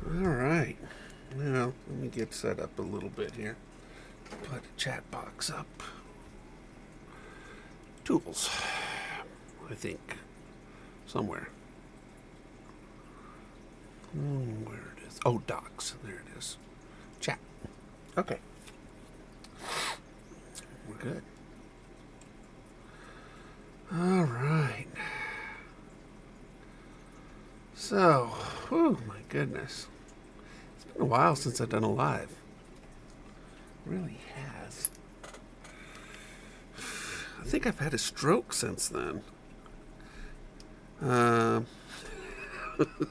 All right. Now, let me get set up a little bit here. Put a chat box up. Tools. I think. Somewhere. Where it is. Oh, docs. There it is. Chat. Okay. We're good. All right. So, oh my goodness. It's been a while since I've done a live. It really has. I think I've had a stroke since then.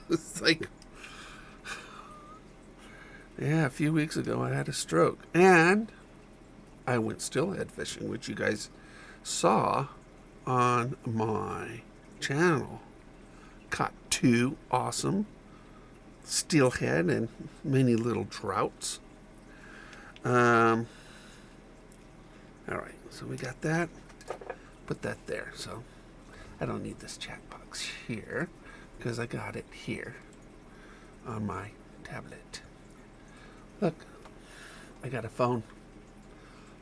It's like, yeah, a few weeks ago I had a stroke. And I went steelhead fishing, which you guys saw on my channel. Caught 2 awesome steelhead and many little trouts. All right, so we got that. Put that there. So I don't need this chat box here because I got it here on my tablet. Look, I got a phone.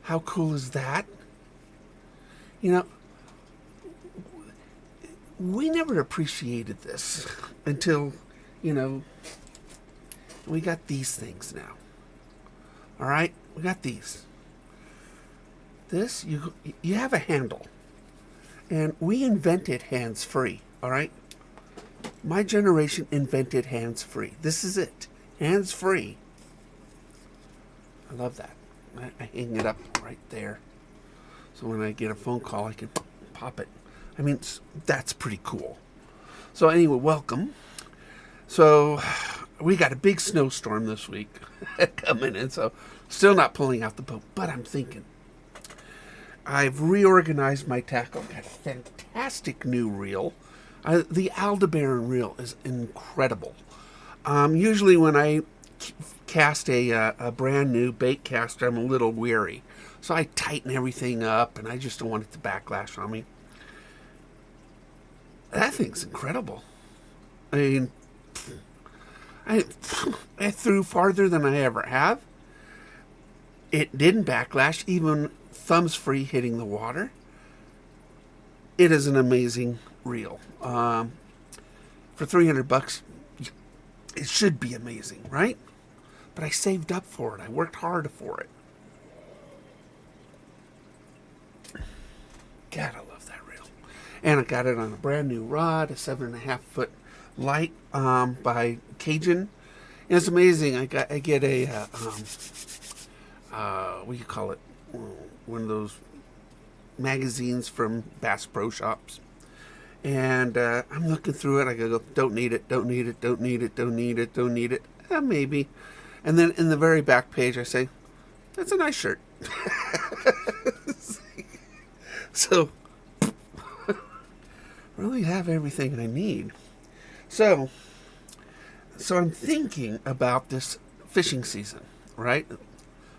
How cool is that? You know, we never appreciated this until, we got these things now. All right, we got these. This, you have a handle. And we invented hands-free, all right? My generation invented hands-free. This is it, hands-free. I love that. I hang it up right there. So when I get a phone call, I can pop it. I mean, that's pretty cool. So anyway, welcome. So we got a big snowstorm this week coming in, so still not pulling out the boat, but I'm thinking. I've reorganized my tackle. Got a fantastic new reel. The Aldebaran reel is incredible. Usually when I cast a brand new bait caster, I'm a little weary. So I tighten everything up, and I just don't want it to backlash on me. That thing's incredible. I mean, I threw farther than I ever have. It didn't backlash, even thumbs free hitting the water. It is an amazing reel. For $300, it should be amazing, right? But I saved up for it. I worked hard for it. God, I love that reel. And I got it on a brand new rod, a 7.5 foot light by Cajun. And it's amazing. I get a what do you call it? One of those magazines from Bass Pro Shops. And I'm looking through it. I go, don't need it, don't need it, don't need it, don't need it, don't need it. Maybe. And then in the very back page, I say, that's a nice shirt. So, really have everything I need. So I'm thinking about this fishing season, right?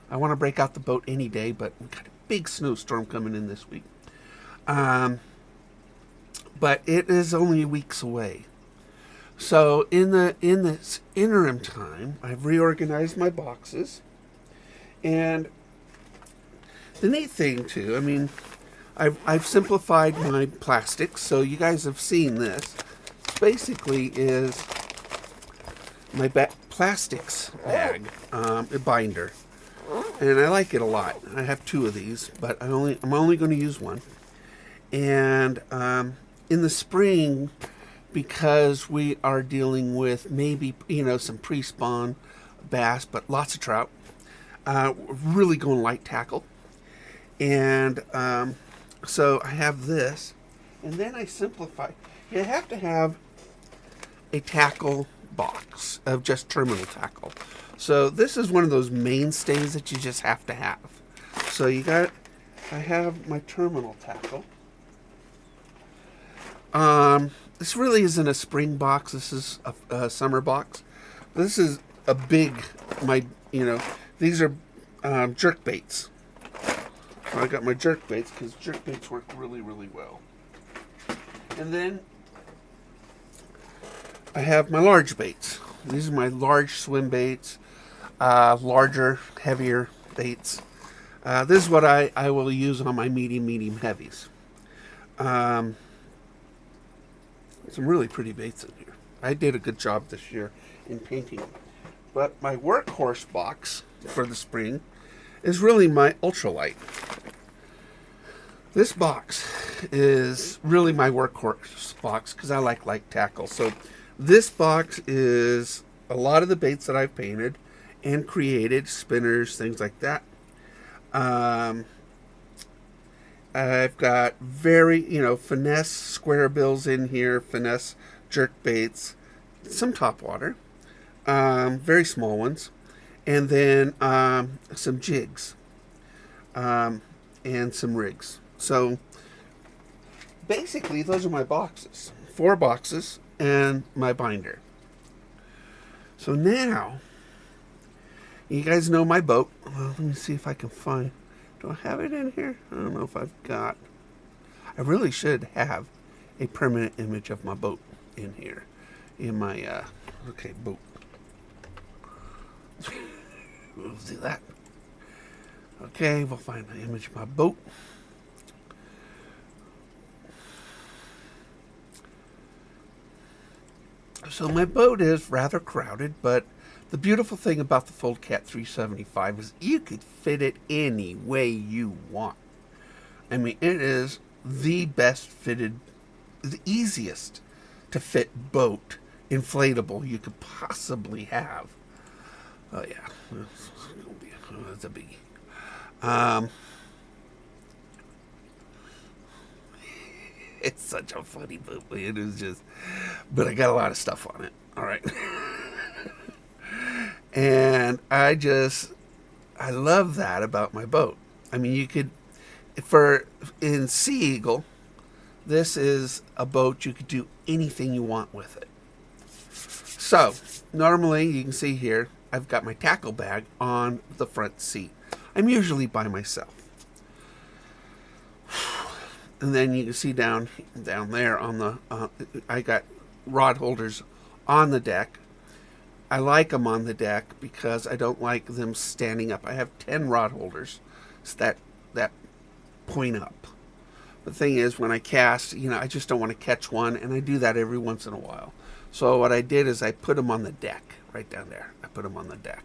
I want to break out the boat any day, but we've got a big snowstorm coming in this week. But it is only weeks away. So in this interim time, I've reorganized my boxes. And the neat thing too, I mean, I've simplified my plastics, so you guys have seen this. Basically is my plastics bag, a binder. And I like it a lot. I have 2 of these, but I'm only going to use one. And in the spring, because we are dealing with maybe some pre-spawn bass, but lots of trout, we're really going light tackle. And so I have this, and then I simplify. You have to have a tackle box of just terminal tackle. So this is one of those mainstays that you just have to have. So I have my terminal tackle. This really isn't a spring box. This is a summer box. This is a big, these are jerk baits. So I got my jerk baits because jerk baits work really, really well. And then I have my large baits. These are my large swim baits, larger, heavier baits. This is what I will use on my medium heavies. Some really pretty baits in here. I did a good job this year in painting them. But my workhorse box for the spring is really my ultralight. This box is really my workhorse box because I like light tackle. So this box is a lot of the baits that I've painted and created, spinners, things like that. I've got very, finesse square bills in here, finesse jerk baits, some topwater, very small ones, and then some jigs, and some rigs. So basically, those are my boxes. 4 boxes and my binder. So now, you guys know my boat. Well, let me see if I can find. Do I have it in here? I don't know if I've got. I really should have a permanent image of my boat in here. In my, boat. We'll do that. Okay, we'll find the image of my boat. So my boat is rather crowded, but the beautiful thing about the Foldcat 375 is you could fit it any way you want. I mean, it is the best fitted, the easiest to fit boat, inflatable you could possibly have. Oh yeah, that's a biggie. It's such a funny boat. It is just, but I got a lot of stuff on it. All right. And I love that about my boat. I mean, you could, in Sea Eagle, this is a boat you could do anything you want with it. So, normally, you can see here, I've got my tackle bag on the front seat. I'm usually by myself. And then you can see down there on the, I got rod holders on the deck. I like them on the deck because I don't like them standing up. I have 10 rod holders that point up. The thing is, when I cast, I just don't want to catch one, and I do that every once in a while. So what I did is I put them on the deck, right down there. I put them on the deck.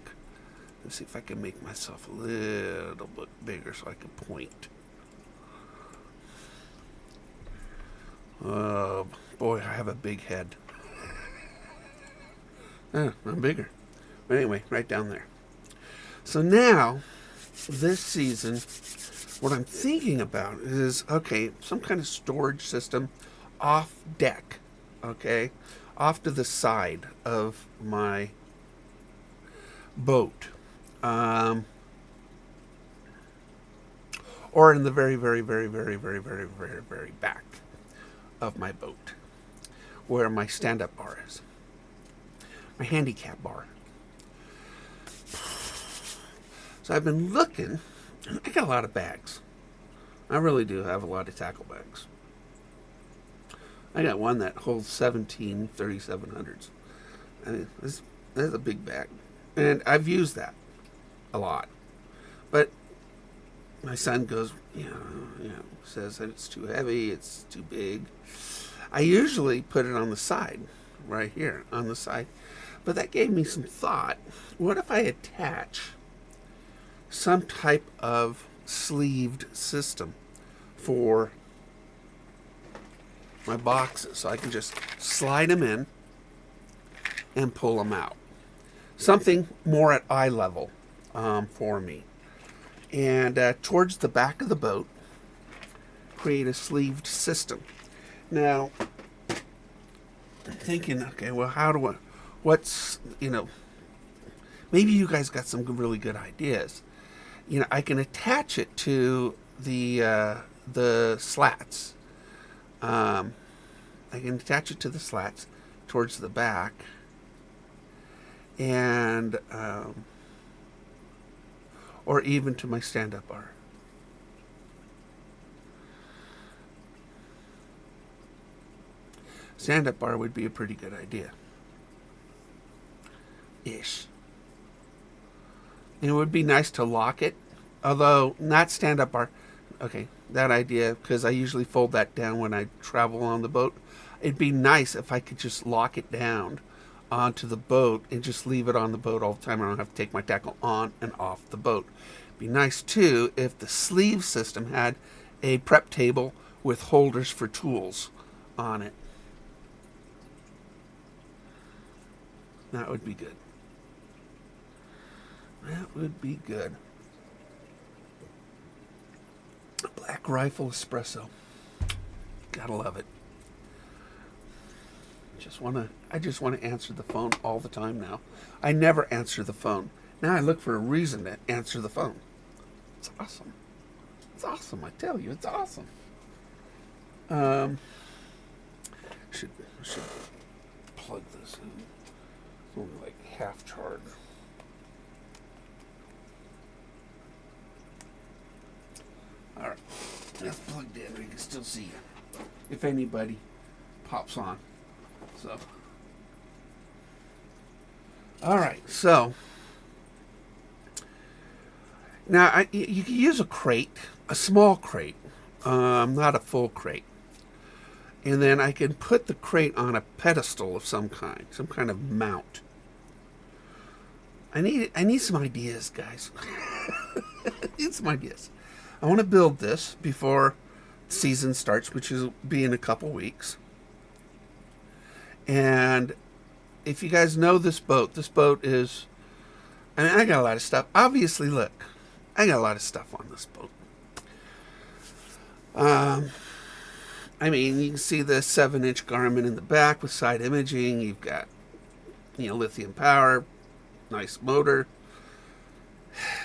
Let's see if I can make myself a little bit bigger so I can point. Oh, boy, I have a big head. I'm bigger. But anyway, right down there. So now, this season, what I'm thinking about is, okay, some kind of storage system off deck, okay? Off to the side of my boat. Or in the very, very, very, very, very, very, very, very back of my boat, where my stand-up bar is, my handicap bar. So I've been looking. I got a lot of bags. I really do have a lot of tackle bags. I got one that holds 17 3700s. I mean, that's a big bag, and I've used that a lot. But my son goes, says that it's too heavy, it's too big. I usually put it on the side, right here on the side. But that gave me some thought. What if I attach some type of sleeved system for my boxes, so I can just slide them in and pull them out? Something more at eye level for me. And towards the back of the boat, create a sleeved system. Now, I'm thinking, okay, well, maybe you guys got some really good ideas. I can attach it to the slats. I can attach it to the slats towards the back, and or even to my stand-up bar. Stand-up bar would be a pretty good idea. ish. And it would be nice to lock it, although not stand up bar. Okay, that idea, because I usually fold that down when I travel on the boat. It'd be nice if I could just lock it down onto the boat and just leave it on the boat all the time. I don't have to take my tackle on and off the boat. It'd be nice too if the sleeve system had a prep table with holders for tools on it. That would be good. That would be good. Black Rifle Espresso. Gotta love it. I just want to answer the phone all the time now. I never answer the phone. Now I look for a reason to answer the phone. It's awesome. It's awesome, I tell you, it's awesome. Should plug this in. It's only like half charge. All right, that's plugged in. We can still see you if anybody pops on. So, all right. So now you can use a crate, a small crate, not a full crate, and then I can put the crate on a pedestal of some kind of mount. I need some ideas, guys. I need some ideas. I want to build this before season starts, which will be in a couple weeks. And if you guys know this boat is, I mean, I got a lot of stuff. Obviously, look, I got a lot of stuff on this boat. I mean, you can see the 7-inch Garmin in the back with side imaging. You've got, lithium power, nice motor.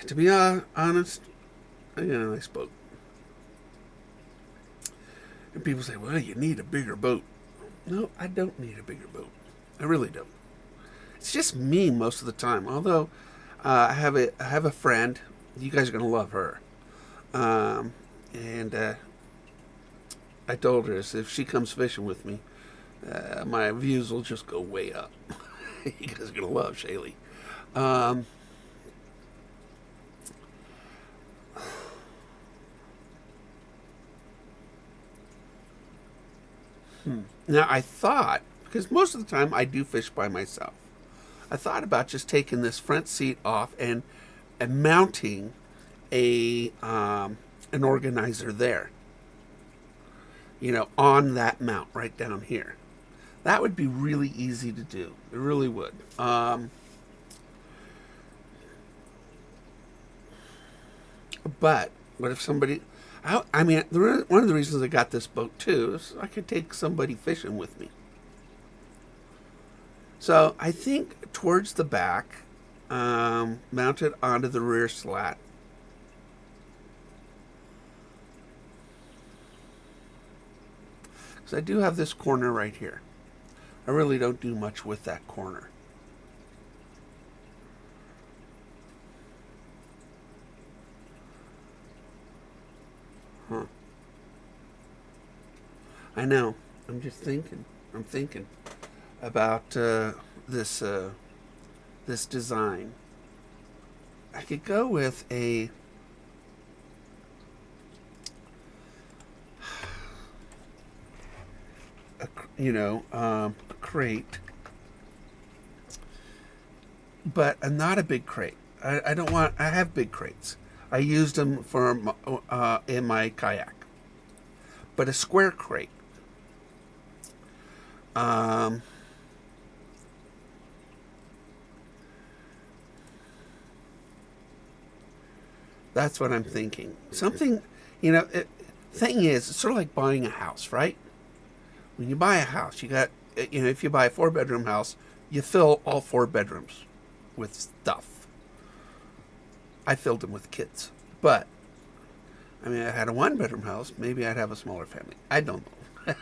To be honest, I got a nice boat. And people say, well, you need a bigger boat. No, I don't need a bigger boat. I really don't. It's just me most of the time. Although I have a friend. You guys are gonna love her. And I told her, if she comes fishing with me, my views will just go way up. You guys are gonna love Shaylee. Now, I thought, because most of the time I do fish by myself, I thought about just taking this front seat off and mounting an organizer there. On that mount right down here. That would be really easy to do. It really would. But what if somebody... I mean, one of the reasons I got this boat, too, is I could take somebody fishing with me. So I think towards the back, mounted onto the rear slat. Because I do have this corner right here. I really don't do much with that corner. Huh. I know. I'm just thinking. I'm thinking about this design. I could go with a crate, but not a big crate. I don't want. I have big crates. I used them for in my kayak, but a square crate. That's what I'm thinking. Something, thing is, it's sort of like buying a house, right? When you buy a house, you got, if you buy a 4-bedroom house, you fill all 4 bedrooms with stuff. I filled them with kids. But, I mean, I had a 1-bedroom house, maybe I'd have a smaller family. I don't know.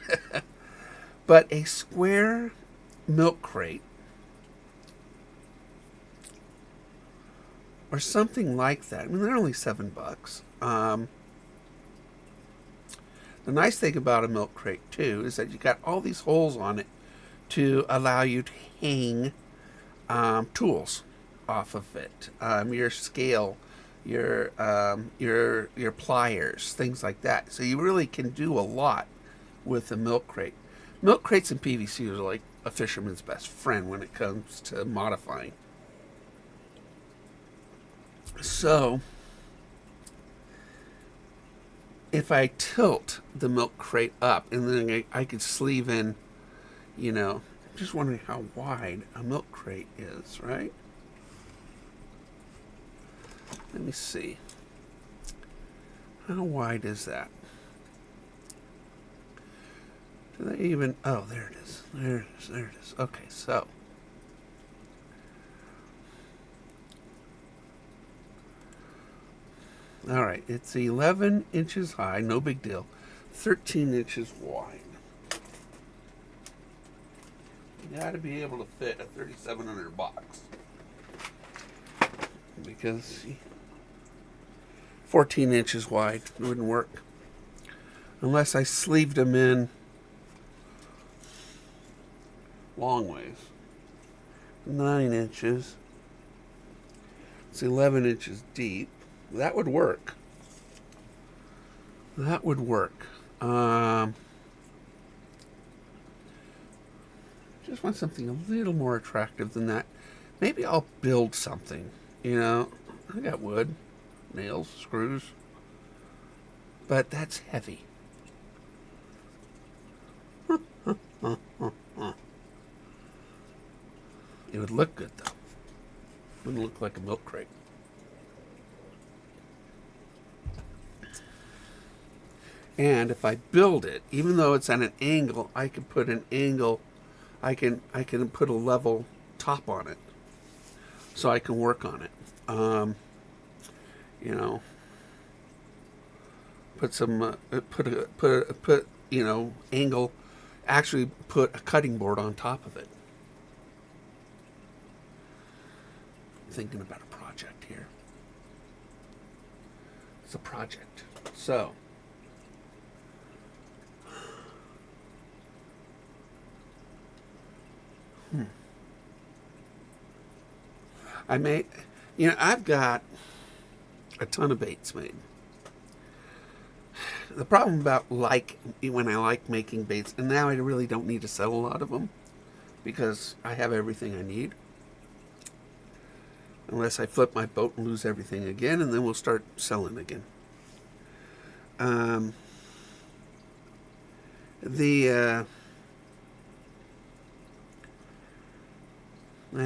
But a square milk crate, or something like that. I mean, they're only $7. The nice thing about a milk crate, too, is that you got all these holes on it to allow you to hang tools off of it, your scale, your pliers, things like that. So you really can do a lot with a milk crate. Milk crates and PVC are like a fisherman's best friend when it comes to modifying. So if I tilt the milk crate up and then I could sleeve in, I'm just wondering how wide a milk crate is, right? Let me see. How wide is that? Do they even... Oh, there it is. There it is. There it is. Okay, so... All right, it's 11 inches high, no big deal. 13 inches wide. You got to be able to fit a 3,700 box. Because 14 inches wide wouldn't work. Unless I sleeved them in long ways. 9 inches. It's 11 inches deep. That would work. That would work. Just want something a little more attractive than that. Maybe I'll build something. I got wood, nails, screws. But that's heavy. It would look good, though. It wouldn't look like a milk crate. And if I build it, even though it's at an angle, I can put an angle, I can put a level top on it, so I can work on it. Put some, angle, actually put a cutting board on top of it. I'm thinking about a project here. It's a project. So, I've got a ton of baits made. The problem about when I like making baits, and now I really don't need to sell a lot of them because I have everything I need. Unless I flip my boat and lose everything again, and then we'll start selling again. I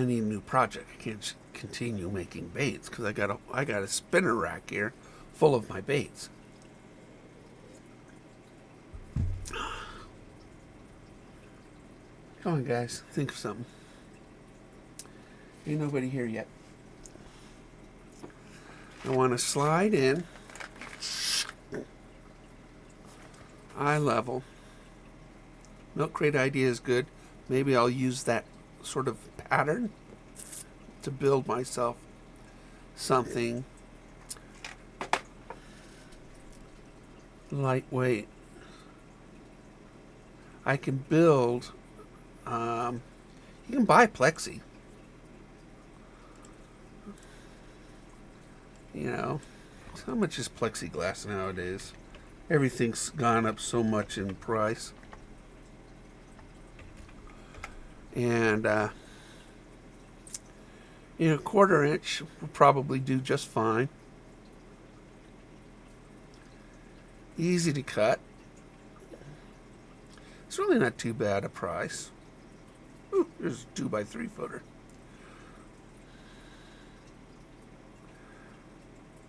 need a new project. I can't continue making baits because I got a spinner rack here full of my baits. Come on, guys, think of something. Ain't nobody here yet. I want to slide in eye level. Milk crate idea is good. Maybe I'll use that sort of pattern to build myself something lightweight. I can build, you can buy plexi. How much is plexiglass nowadays? Everything's gone up so much in price. And, quarter inch will probably do just fine. Easy to cut. It's really not too bad a price. Ooh, there's a 2x3 footer.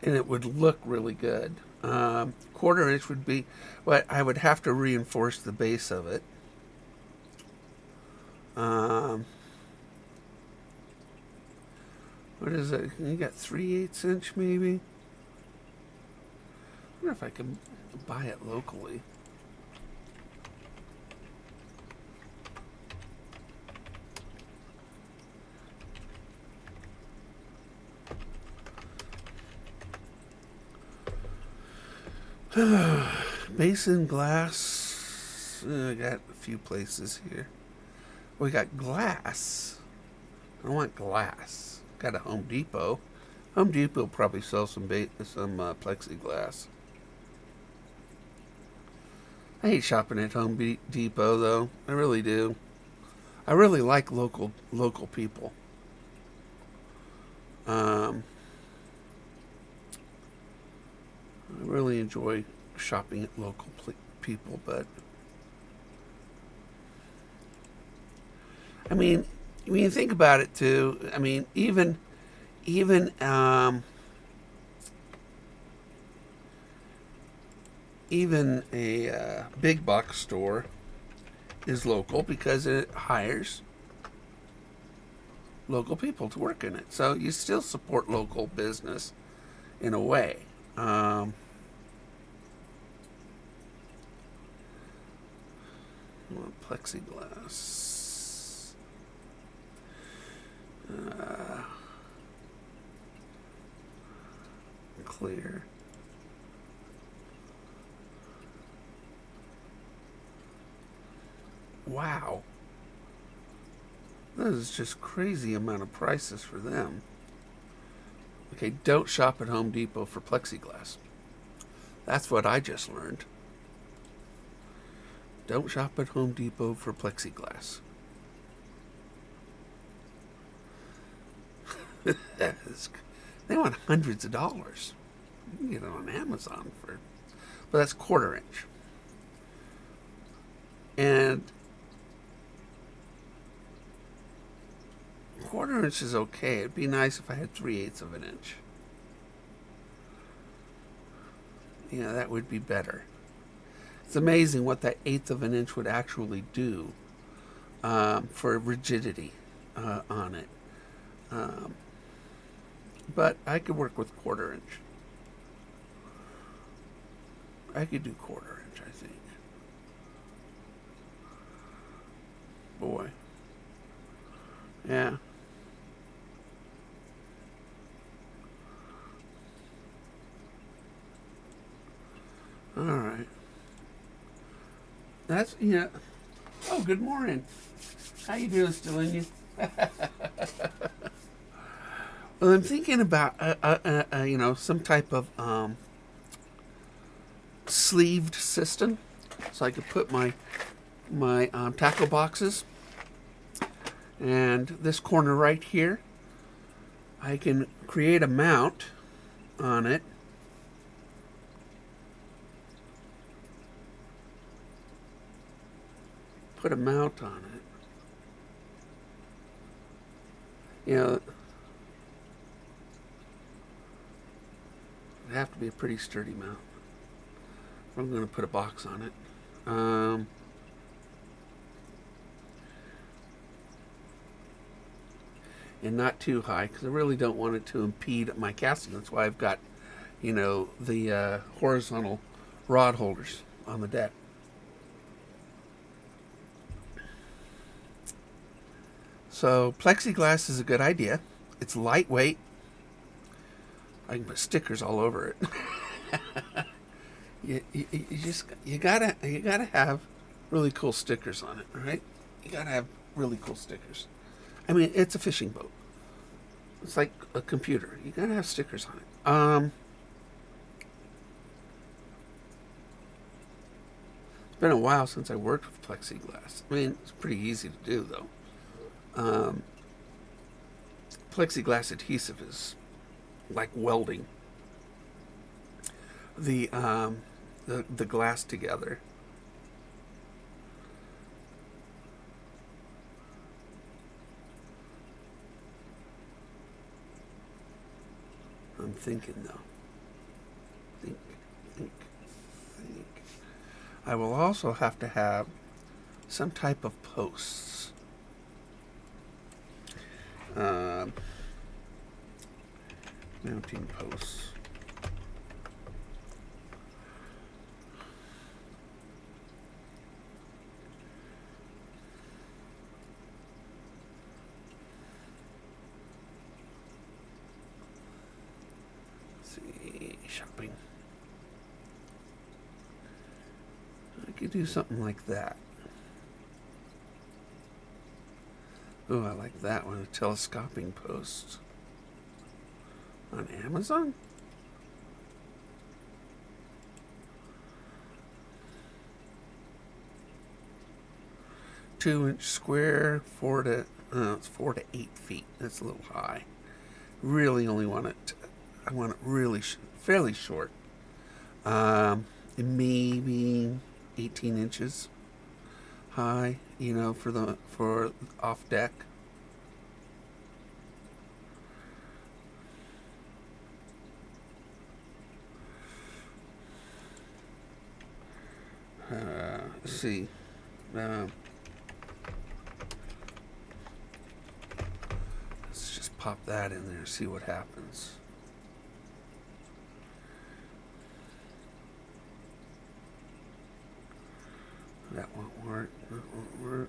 And it would look really good. Quarter inch would be, but I would have to reinforce the base of it. What is it? You got 3/8 inch maybe? I wonder if I can buy it locally. Basin glass. I got a few places here. We got glass. I want glass. Got a Home Depot. Home Depot probably sells some plexiglass. I hate shopping at Home Depot though. I really do. I really like local people. I really enjoy shopping at local people, but I mean, when you think about it too, I mean, even a big box store is local because it hires local people to work in it. So you still support local business in a way. Plexiglass. Clear. Wow. That is just crazy amount of prices for them. Okay, don't shop at Home Depot for plexiglass. That's what I just learned. Don't shop at Home Depot for plexiglass. They want hundreds of dollars. You can get it on Amazon for, but that's 1/4 inch. And 1/4 inch is okay. It'd be nice if I had 3/8 of an inch. Yeah, that would be better. It's amazing what that 1/8 of an inch would actually do for rigidity on it. But I could work with 1/4 inch. I could do 1/4 inch, I think. Boy. Yeah. All right. That's, yeah. Oh, good morning. How you doing, Stellini? Well, I'm thinking about, some type of sleeved system, so I could put my tackle boxes, and this corner right here, I can create a mount on it. Put a mount on it. You know, it'd have to be a pretty sturdy mount. I'm going to put a box on it. And not too high, because I really don't want it to impede my casting. That's why I've got, the horizontal rod holders on the deck. So plexiglass is a good idea. It's lightweight. I can put stickers all over it. you gotta have really cool stickers on it, right? You gotta have really cool stickers. I mean, it's a fishing boat. It's like a computer. You gotta have stickers on it. It's been a while since I worked with plexiglass. I mean, it's pretty easy to do though. Plexiglass adhesive is like welding the glass together. I'm thinking though. Think. I will also have to have some type of posts. Mounting posts. Let's see, shopping. I could do something like that. Oh, I like that one. A telescoping post on Amazon. 2-inch square, it's 4 to 8 feet. That's a little high. Really only want it. I want it really fairly short. Maybe 18 inches high. For off deck. Let's see. Let's just pop that in there, see what happens. That won't work. That won't work.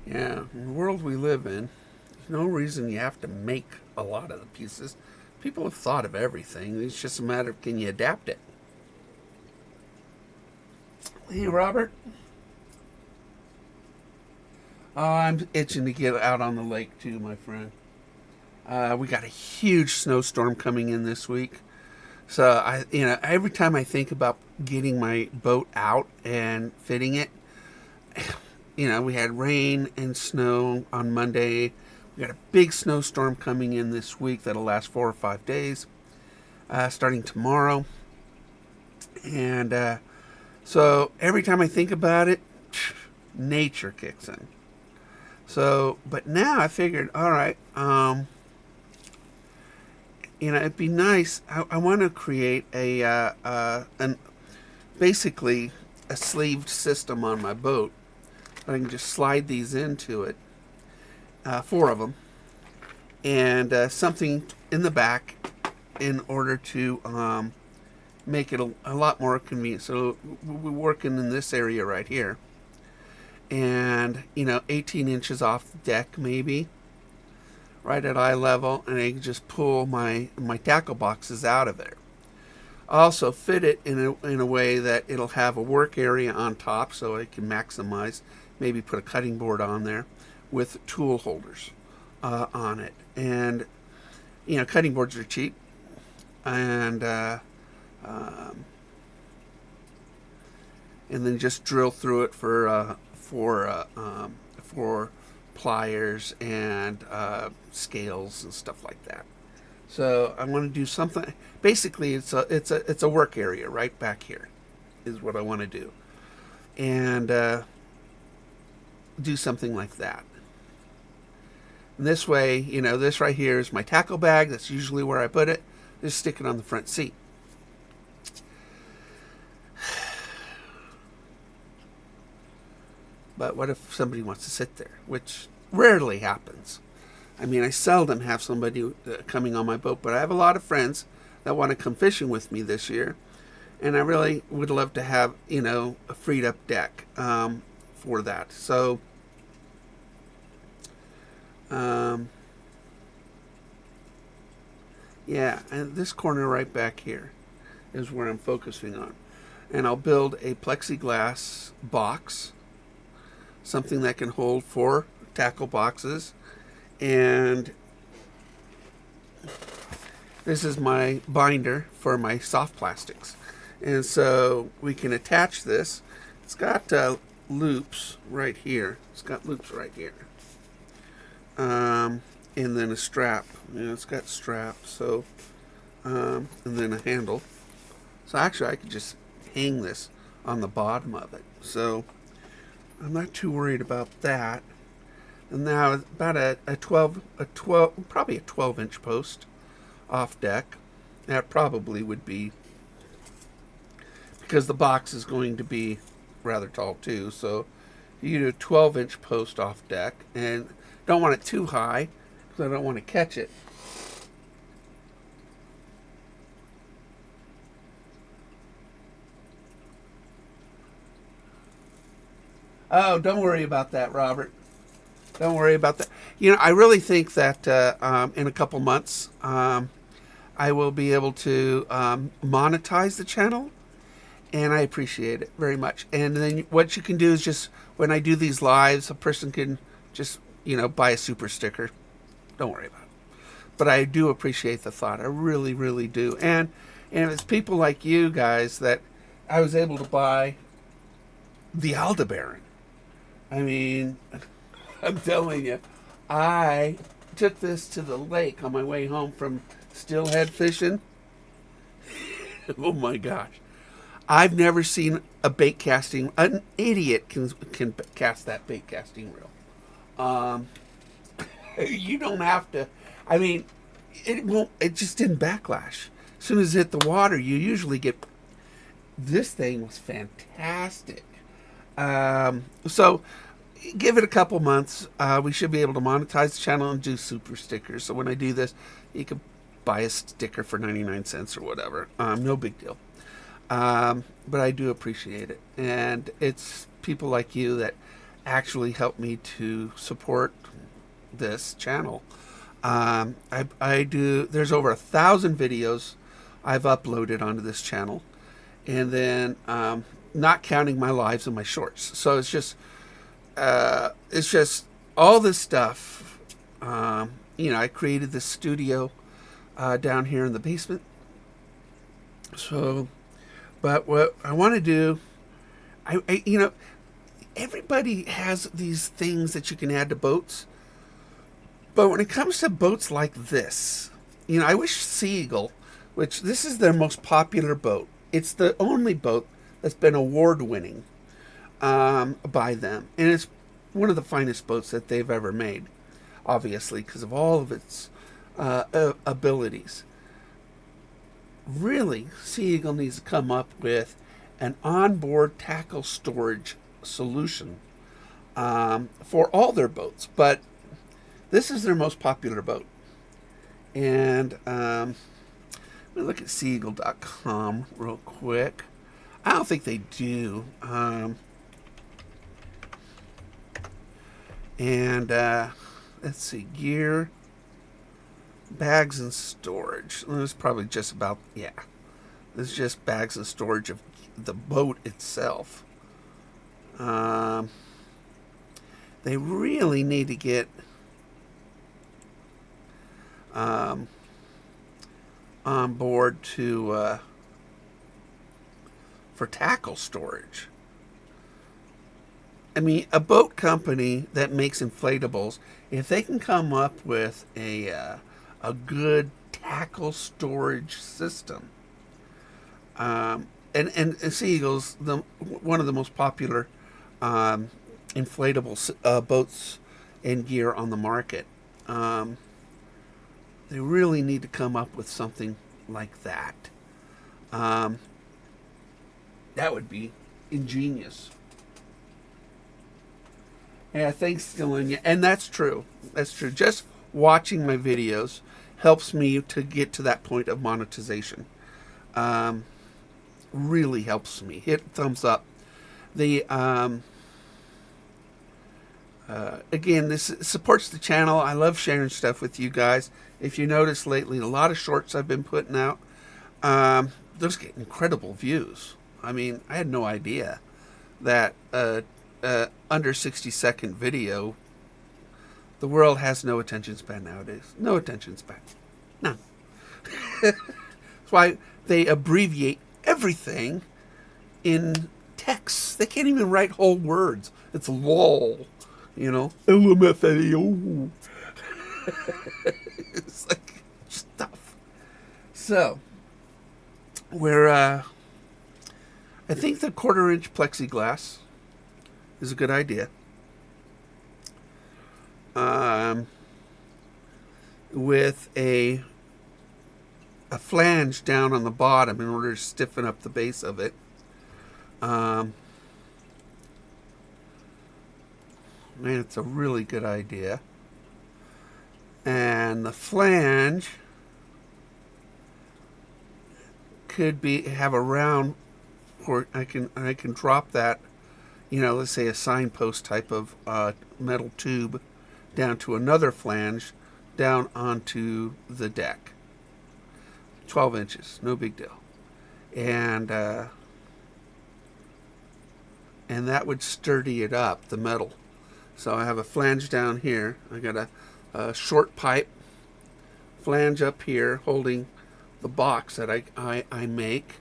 Yeah, in the world we live in, there's no reason you have to make a lot of the pieces. People have thought of everything. It's just a matter of, can you adapt it? Hey, Robert. Oh, I'm itching to get out on the lake too, my friend. We got a huge snowstorm coming in this week. So every time I think about getting my boat out and fitting it, we had rain and snow on Monday. We got a big snowstorm coming in this week that'll last 4 or 5 days, starting tomorrow. And so every time I think about it, nature kicks in. So, but now I figured, all right, it'd be nice. I want to create basically a sleeved system on my boat. I can just slide these into it, 4 of them, and something in the back in order to make it a lot more convenient. So we're working in this area right here, and 18 inches off the deck maybe, right at eye level, and I can just pull my tackle boxes out of there. Also fit it in a way that it'll have a work area on top, so I can maximize. Maybe put a cutting board on there with tool holders on it, and cutting boards are cheap, and then just drill through it for pliers and scales and stuff like that. So I want to do something. Basically, it's a work area right back here, is what I want to do, and do something like that. And this way, this right here is my tackle bag. That's usually where I put it. Just stick it on the front seat. But what if somebody wants to sit there, which rarely happens? I mean, I seldom have somebody coming on my boat, but I have a lot of friends that want to come fishing with me this year, and I really would love to have, a freed up deck for that. So, yeah, and this corner right back here is where I'm focusing on. And I'll build a plexiglass box, something that can hold 4 tackle boxes, and this is my binder for my soft plastics. And so we can attach this. It's got loops right here. And then a strap. It's got straps. So, and then a handle. So actually, I could just hang this on the bottom of it. So I'm not too worried about that. And now about probably a 12-inch post off deck. That probably would be, because the box is going to be rather tall too. So you do a 12-inch post off deck, and don't want it too high because I don't want to catch it. Oh, don't worry about that, Robert. Don't worry about that. I really think that in a couple months, I will be able to monetize the channel, and I appreciate it very much. And then what you can do is just, when I do these lives, a person can just, buy a super sticker. Don't worry about it. But I do appreciate the thought. I really, really do. And it's people like you guys that I was able to buy the Aldebaran. I mean, I'm telling you, I took this to the lake on my way home from steelhead fishing. Oh my gosh. I've never seen a bait casting. An idiot can cast that bait casting reel. You don't have to. I mean, it won't. It just didn't backlash. As soon as it hit the water, you usually get. This thing was fantastic. So give it a couple months. We should be able to monetize the channel and do super stickers. So when I do this, you can buy a sticker for 99 cents or whatever. No big deal. But I do appreciate it. And it's people like you that actually help me to support this channel. I do, there's over 1,000 videos I've uploaded onto this channel. And then, not counting my lives and my shorts. So it's just all this stuff. I created this studio, down here in the basement. So, but what I want to do, everybody has these things that you can add to boats. But when it comes to boats like this, I wish Sea Eagle, which this is their most popular boat. It's the only boat that's been award-winning by them. And it's one of the finest boats that they've ever made, obviously, because of all of its abilities. Really, Sea Eagle needs to come up with an onboard tackle storage solution for all their boats. But this is their most popular boat. And let me look at SeaEagle.com real quick. I don't think they do. Let's see, gear, bags and storage. It's probably just about, yeah. This is just bags and storage of the boat itself. They really need to get on board to for tackle storage. I mean, a boat company that makes inflatables, if they can come up with a good tackle storage system, and Sea Eagle's one of the most popular inflatable boats and gear on the market. They really need to come up with something like that. That would be ingenious. Yeah, thanks, Delonia. And that's true. That's true. Just watching my videos helps me to get to that point of monetization. Really helps me. Hit thumbs up. The again, this supports the channel. I love sharing stuff with you guys. If you notice lately, a lot of shorts I've been putting out, those get incredible views. I mean, I had no idea that under 60-second video, the world has no attention span nowadays. No attention span. None. That's why they abbreviate everything in text. They can't even write whole words. It's LOL. LMFAO. It's like stuff. So, I think the 1/4-inch plexiglass is a good idea. With a flange down on the bottom in order to stiffen up the base of it. Man, it's a really good idea. And the flange could have a round, or I can drop that, let's say a signpost type of metal tube down to another flange down onto the deck. 12 inches, no big deal. And that would sturdy it up, the metal. So I have a flange down here. I got a short pipe flange up here holding the box that I make.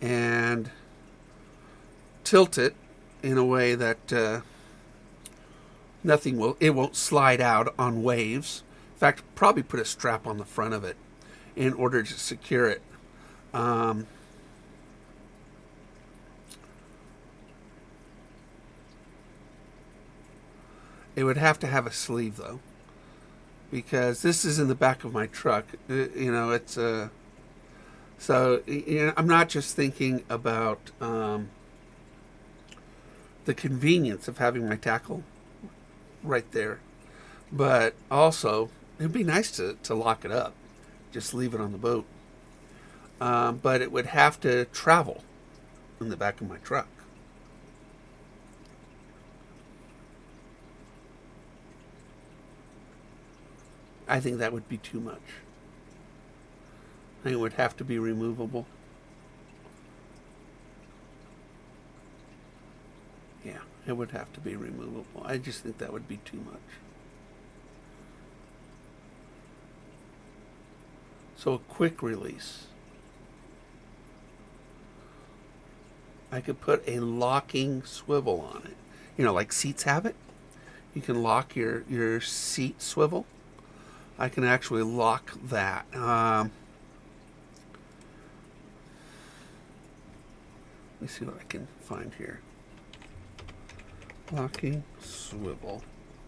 And tilt it in a way that it won't slide out on waves. In fact, probably put a strap on the front of it in order to secure it. It would have to have a sleeve though, because this is in the back of my truck. It's so I'm not just thinking about the convenience of having my tackle right there, but also it'd be nice to lock it up, just leave it on the boat. But it would have to travel in the back of my truck. I think that would be too much. I think it would have to be removable. Yeah, it would have to be removable. I just think that would be too much. So a quick release. I could put a locking swivel on it. Like seats have it. You can lock your seat swivel. I can actually lock that. Let me see what I can find here. Locking swivel.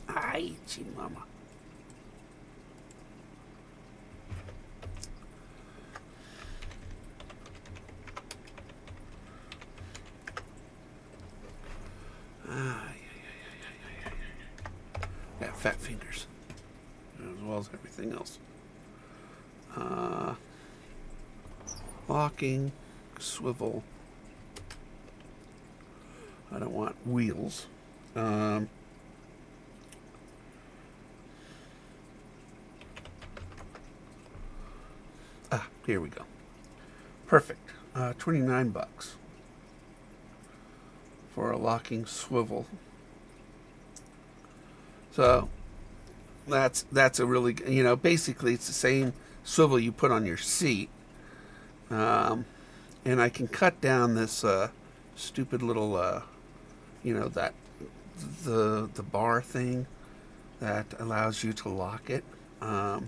Ay, mama. Got fat fingers, as well as everything else. Locking swivel. I don't want wheels. Here we go. Perfect. $29 for a locking swivel. So that's a really, basically it's the same swivel you put on your seat. And I can cut down this stupid little, that the bar thing that allows you to lock it. I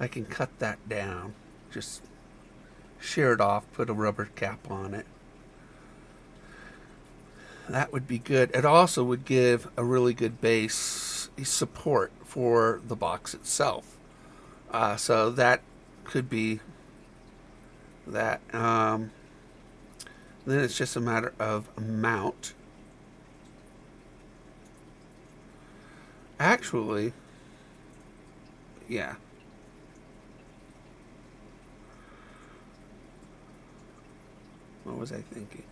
can cut that down, just shear it off, put a rubber cap on it. That would be good. It also would give a really good base support for the box itself. So that could be that. Then it's just a matter of mount. Actually, yeah. What was I thinking?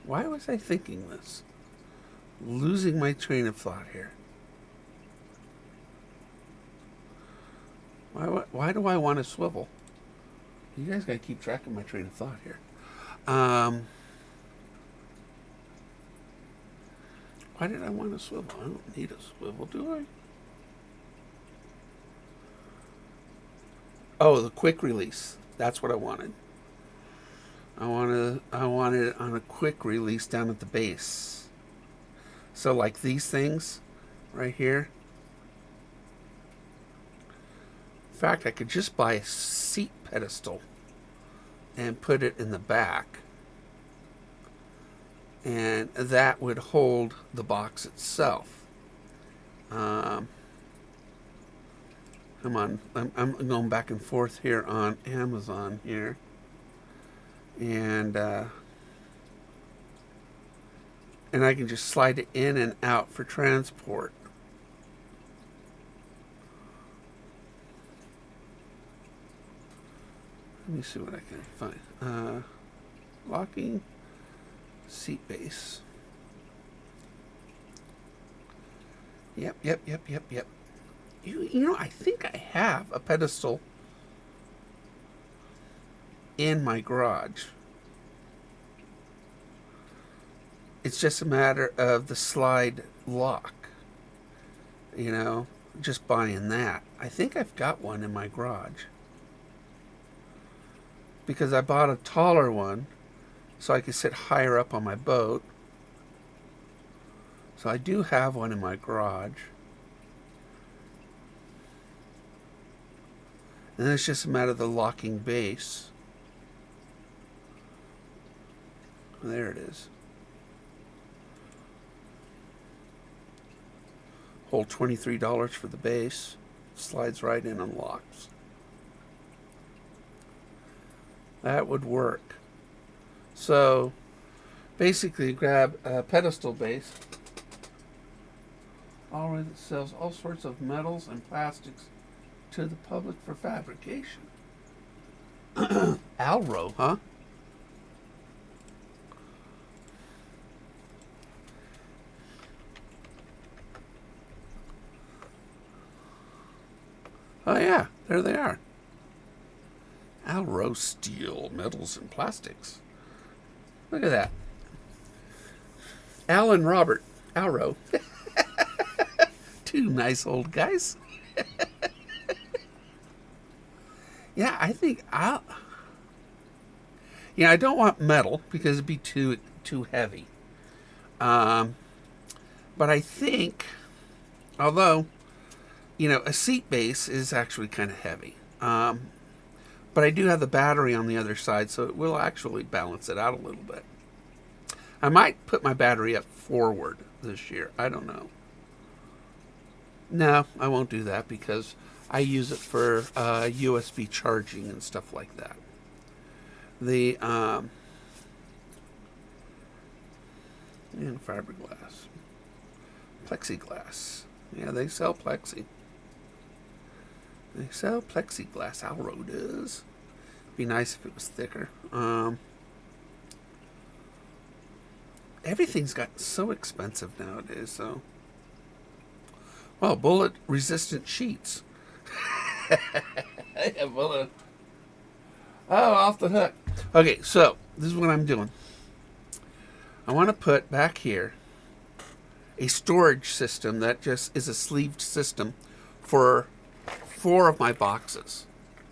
Why was I thinking this? Losing my train of thought here. Why do I want to swivel? You guys gotta keep track of my train of thought here. Why did I want to swivel? I don't need a swivel, do I? Oh, the quick release. That's what I wanted. I wanted it on a quick release down at the base. So like these things right here. In fact, I could just buy a seat pedestal and put it in the back. And that would hold the box itself. Come on, I'm going back and forth here on Amazon here. And I can just slide it in and out for transport. Let me see what I can find. Locking seat base. Yep, yep, yep, yep, yep. You know, I think I have a pedestal in my garage. It's just a matter of the slide lock, you know, just buying that. I think I've got one in my garage because I bought a taller one so I could sit higher up on my boat. So I do have one in my garage. And then it's just a matter of the locking base. There it is. Hold $23 for the base. Slides right in and locks. That would work. So basically grab a pedestal base. Already sells all sorts of metals and plastics to the public for fabrication. Alro, huh? Oh yeah, there they are. Alro steel, metals, and plastics. Look at that. Al and Robert Alro. Two nice old guys. Yeah, I think I'll... Yeah, I don't want metal because it'd be too heavy. But I think, although, you know, a seat base is actually kind of heavy. But I do have the battery on the other side, so it will actually balance it out a little bit. I might put my battery up forward this year. I don't know. No, I won't do that because I use it for USB charging and stuff like that. The and fiberglass, plexiglass. Yeah, they sell plexi. They sell plexiglass. Alro does. Be nice if it was thicker. Everything's gotten so expensive nowadays. So, well, bullet-resistant sheets. Bullet. Oh, off the hook. Okay, so this is what I'm doing. I want to put back here a storage system that just is a sleeved system for 4 of my boxes.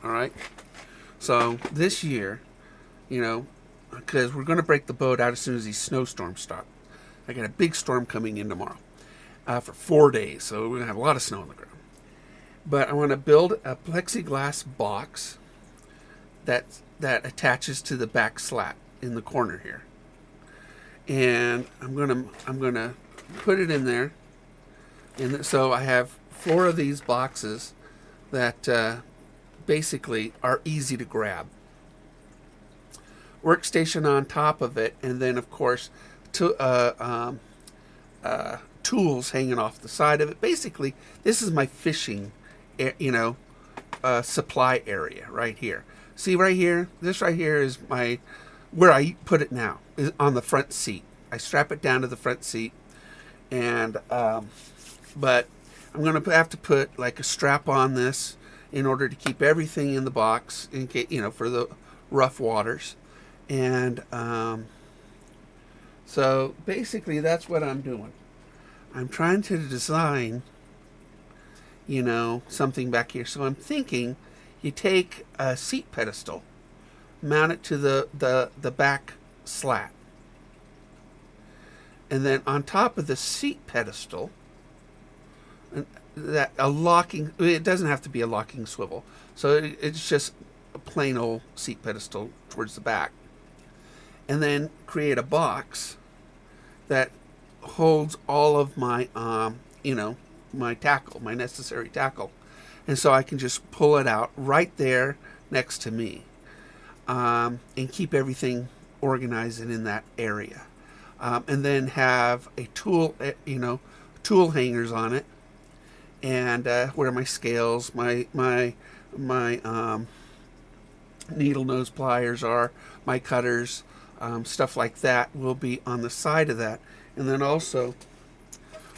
All right. So this year, you know, because we're going to break the boat out as soon as these snowstorms start. I got a big storm coming in tomorrow for 4 days, so we're going to have a lot of snow on the ground. But I want to build a plexiglass box that attaches to the back slat in the corner here, and I'm gonna put it in there, and so I have 4 of these boxes that basically are easy to grab. Workstation on top of it, and then of course tools hanging off the side of it. Basically, this is my fishing, supply area right here. See right here, this right here is where I put it now, is on the front seat. I strap it down to the front seat, and but I'm going to have to put like a strap on this in order to keep everything in the box in case, for the rough waters. And so basically that's what I'm doing. I'm trying to design, something back here. So I'm thinking you take a seat pedestal, mount it to the back slat, and then on top of the seat pedestal, it doesn't have to be a locking swivel, so it's just a plain old seat pedestal towards the back, and then create a box that holds all of my my tackle, my necessary tackle. And so I can just pull it out right there next to me, and keep everything organized and in that area. And then have a tool hangers on it, and where my scales, my needle nose pliers are, my cutters, stuff like that will be on the side of that. And then also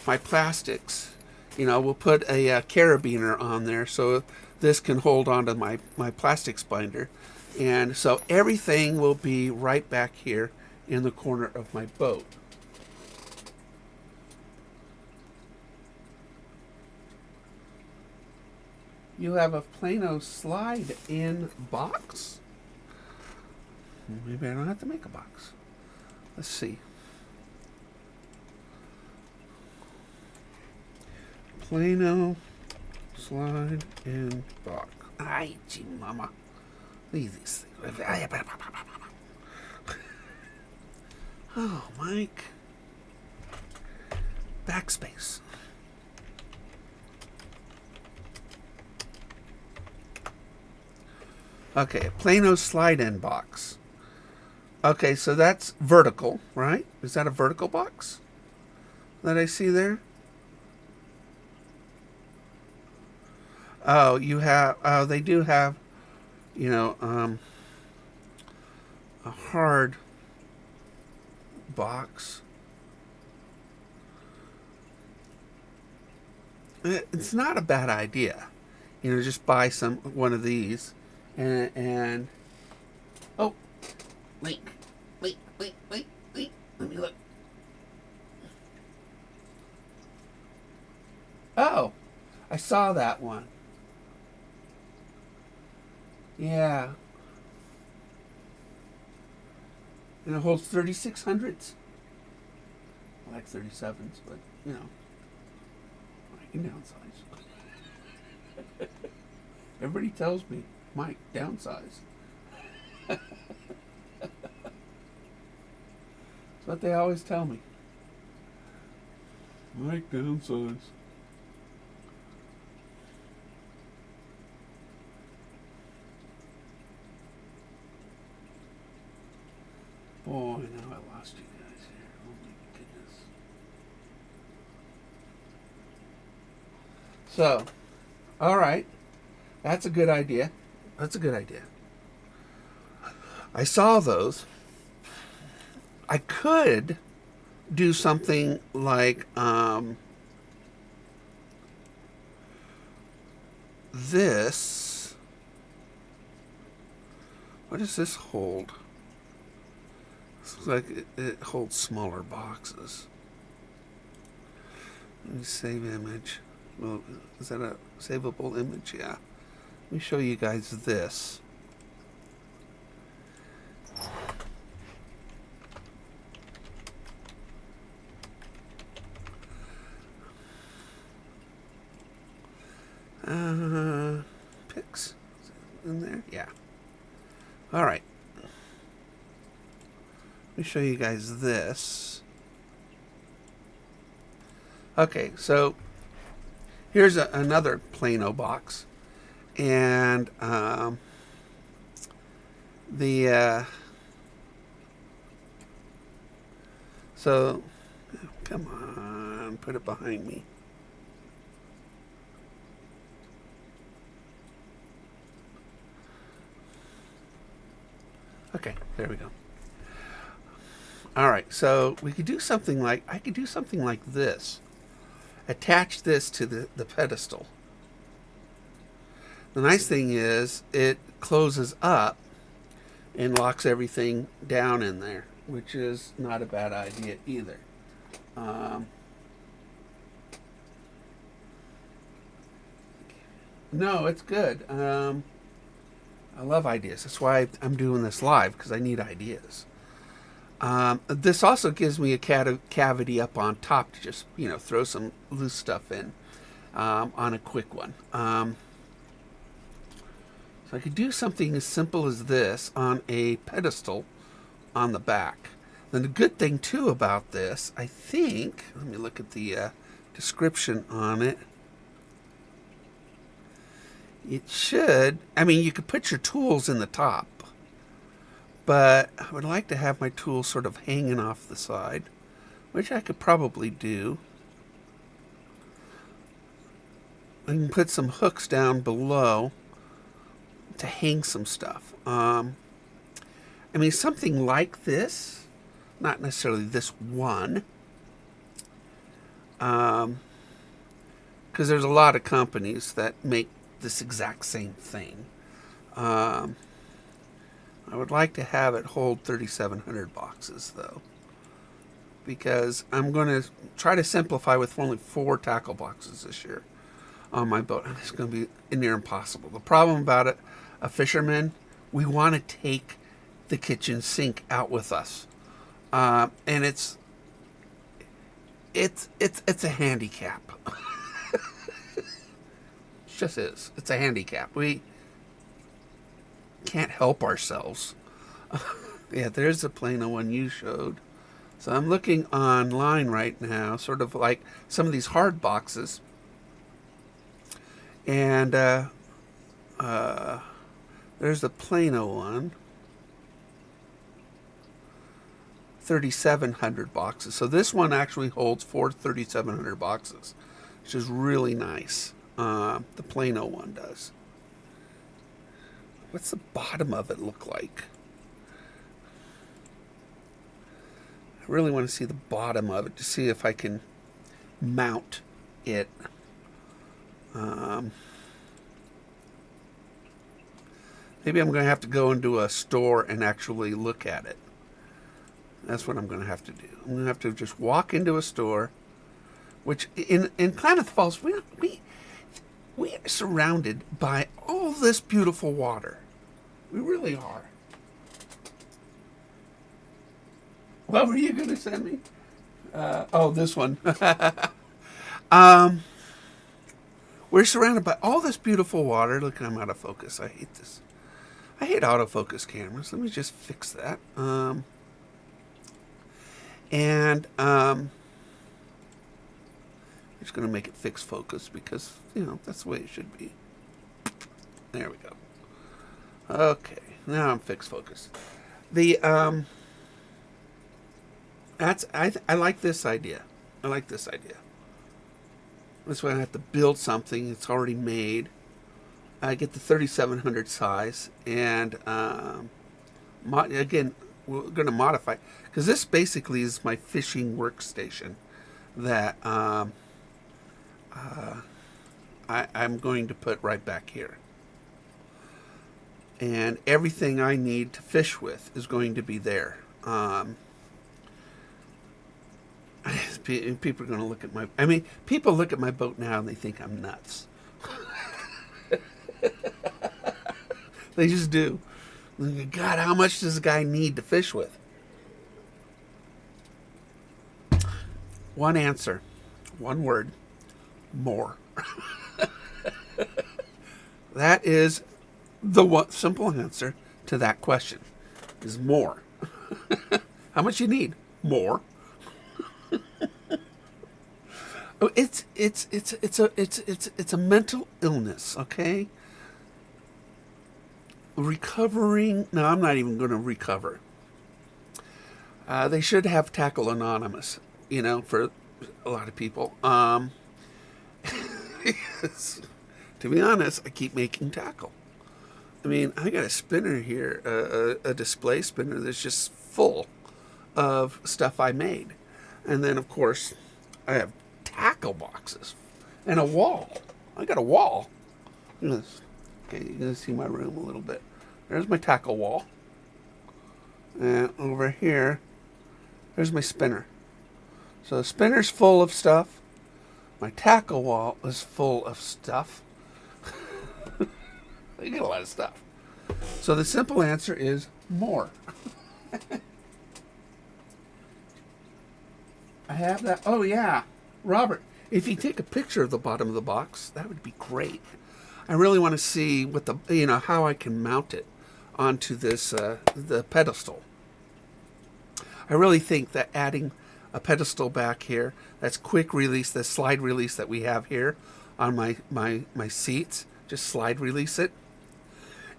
my plastics, we'll put a carabiner on there so this can hold onto my plastics binder. And so everything will be right back here in the corner of my boat. You have a Plano slide-in box. Maybe I don't have to make a box. Let's see. Plano slide-in box. Ay, gee, mama. Leave these things. Oh, Mike. Backspace. Okay, Plano slide-in box. Okay, so that's vertical, right? Is that a vertical box that I see there? Oh, they do have, a hard box. It's not a bad idea. Just buy one of these. And oh, wait, let me look. Oh, I saw that one. Yeah. And it holds 3600s. I like 37s, but I can downsize. Everybody tells me, Mike, downsize. That's what they always tell me. Mike, downsize. Boy, now I lost you guys here. Oh my goodness. So, all right. That's a good idea. I saw those. I could do something like this. What does this hold? Looks like it holds smaller boxes. Let me save image. Well, is that a savable image? Yeah. Let me show you guys this. Pics in there? Yeah. All right. Let me show you guys this. Okay, so here's another Plano box. And so come on, put it behind me. Okay, there we go. All right, so I could do something like this. Attach this to the pedestal. The nice thing is it closes up and locks everything down in there, which is not a bad idea either. No, it's good. I love ideas. That's why I'm doing this live, because I need ideas. This also gives me a cavity up on top to just, throw some loose stuff in on a quick one. So I could do something as simple as this on a pedestal on the back. Then the good thing, too, about this, I think, let me look at the description on it. It should, you could put your tools in the top, but I would like to have my tools sort of hanging off the side, which I could probably do. I can put some hooks down below to hang some stuff. Something like this, not necessarily this one, kind because there's a lot of companies that make this exact same thing. I would like to have it hold 3,700 boxes, though, because I'm going to try to simplify with only 4 tackle boxes this year on my boat. It's going to be near impossible. The problem about it, a fisherman, we want to take the kitchen sink out with us, and it's a handicap. It just is. It's a handicap. We can't help ourselves. Yeah, there's the Plano one you showed. So I'm looking online right now, sort of like some of these hard boxes, and there's the Plano one, 3,700 boxes. So this one actually holds 3,700 boxes, which is really nice. The Plano one does. What's the bottom of it look like? I really want to see the bottom of it to see if I can mount it. Maybe I'm going to have to go into a store and actually look at it. That's what I'm going to have to do. I'm going to have to just walk into a store, which in Klamath Falls, we are surrounded by all this beautiful water. We really are. What were you going to send me? Oh, this one. We're surrounded by all this beautiful water. Look, I'm out of focus. I hate this. I hate autofocus cameras. Let me just fix that. I'm just going to make it fixed focus because, that's the way it should be. There we go. Okay, now I'm fixed focus. I like this idea. I like this idea. This way I have to build something. It's already made. I get the 3,700 size, and again, we're going to modify, because this basically is my fishing workstation that I'm going to put right back here. And everything I need to fish with is going to be there. People are going to look at people look at my boat now and they think I'm nuts. They just do. God, how much does a guy need to fish with? One answer. One word. More. That is the simple answer to that question. Is more. How much you need? More. Oh, it's a mental illness, okay? Recovering. No, I'm not even going to recover. They should have Tackle Anonymous, for a lot of people. Yes. To be honest, I keep making tackle. I got a spinner here, a display spinner that's just full of stuff I made. And then, of course, I have tackle boxes and a wall. I got a wall. Look at this. Okay, you're going to see my room a little bit. There's my tackle wall. And over here, there's my spinner. So the spinner's full of stuff. My tackle wall is full of stuff. You get a lot of stuff. So the simple answer is more. I have that. Oh, yeah. Robert, if you take a picture of the bottom of the box, that would be great. I really want to see what how I can mount it onto this, the pedestal. I really think that adding a pedestal back here, that's quick release, the slide release that we have here on my seats, just slide release it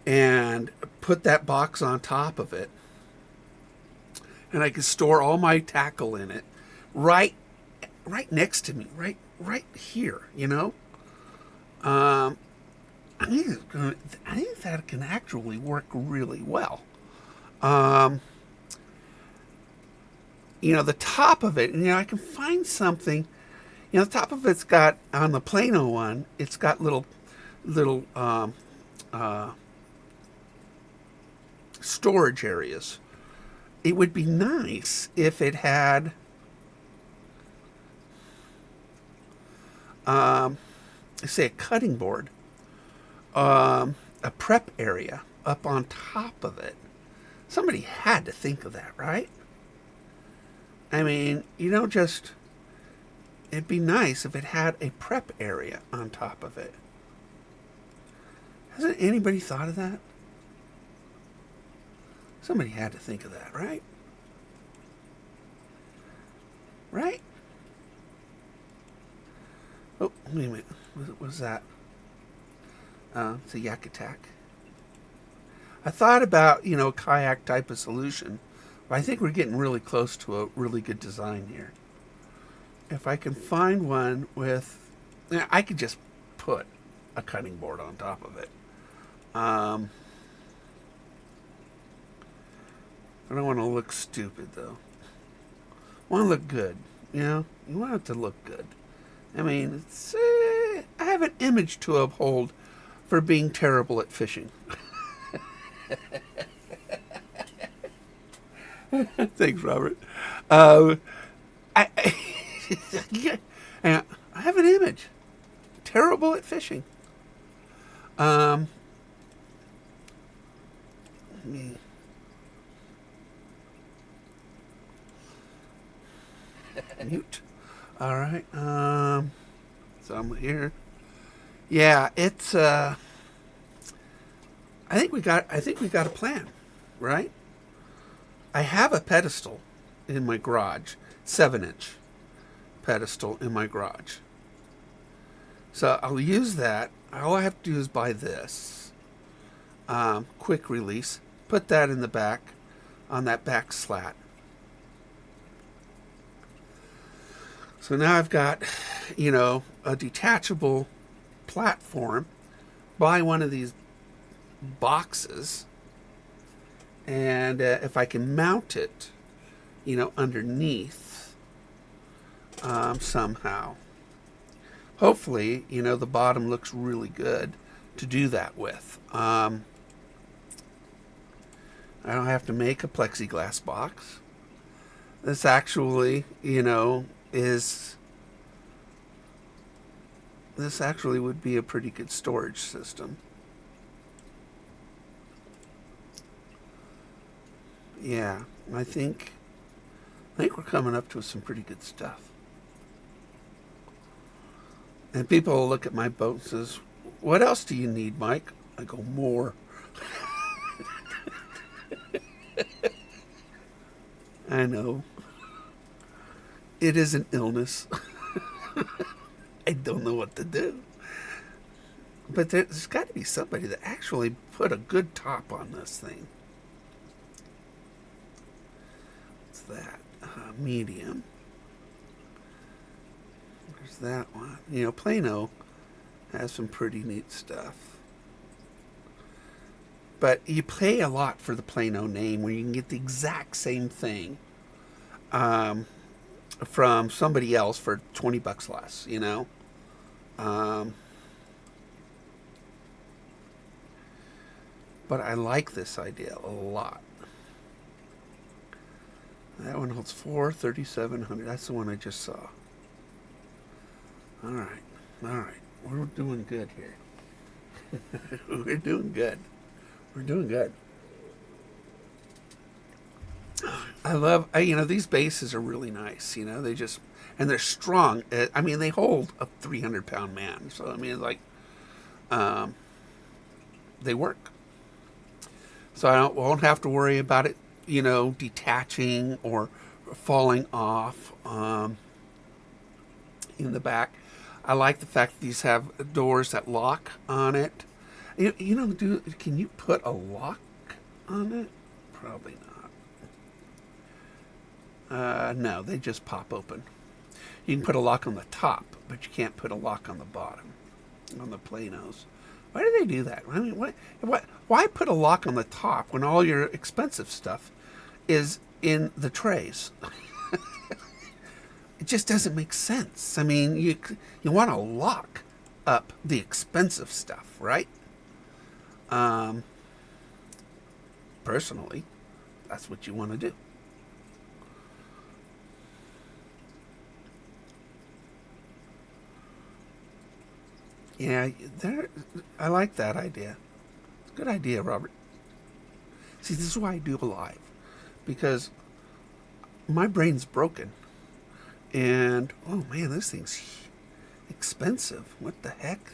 and put that box on top of it. And I can store all my tackle in it right next to me, right here, I think that can actually work really well. The top of it, I can find something, You know, the top of it's got, on the Plano one, it's got little uh, storage areas. It would be nice if it had say a cutting board, a prep area up on top of it. Somebody had to think of that, right? I mean, you don't just, it'd be nice if it had a prep area on top of it. Hasn't anybody thought of that? Somebody had to think of that, right? Right? Oh, wait a minute. What was that? It's a yak attack. I thought about, a kayak type of solution, but I think we're getting really close to a really good design here. If I can find one with, I could just put a cutting board on top of it. I don't want to look stupid, though. I want to look good, You want it to look good. I mean, I have an image to uphold for being terrible at fishing. Thanks, Robert. I have an image. Terrible at fishing. Mute. All right. So I'm here. Yeah, it's. I think we got a plan, right? I have a pedestal in my garage, 7-inch pedestal in my garage. So I'll use that. All I have to do is buy this quick release. Put that in the back, on that back slat. So now I've got, a detachable platform. Buy one of these boxes, and if I can mount it, underneath somehow. Hopefully, the bottom looks really good to do that with. I don't have to make a plexiglass box. This actually, this actually would be a pretty good storage system. Yeah, I think we're coming up to some pretty good stuff. And people will look at my boat and says, "What else do you need, Mike?" I go, "More." I know. It is an illness. I don't know what to do. But there's got to be somebody that actually put a good top on this thing. What's that? Medium. There's that one. Plano has some pretty neat stuff. But you pay a lot for the Plano name where you can get the exact same thing from somebody else for $20 less, But I like this idea a lot. That one holds 3,700. That's the one I just saw. All right. We're doing good here. We're doing good. I love, these bases are really nice. They just, and they're strong. I mean, they hold a 300-pound man. So, they work. So I won't have to worry about it, detaching or falling off in the back. I like the fact that these have doors that lock on it. Can you put a lock on it? Probably not. No, they just pop open. You can put a lock on the top, but you can't put a lock on the bottom, on the Planos. Why do they do that? I mean, why put a lock on the top when all your expensive stuff is in the trays? it just doesn't make sense. I mean, you want to lock up the expensive stuff, right? Um, Personally, that's what you want to do. Yeah, there. I like that idea. It's a good idea, Robert. See, this is why I do a live, because my brain's broken, and oh man, this thing's expensive. What the heck?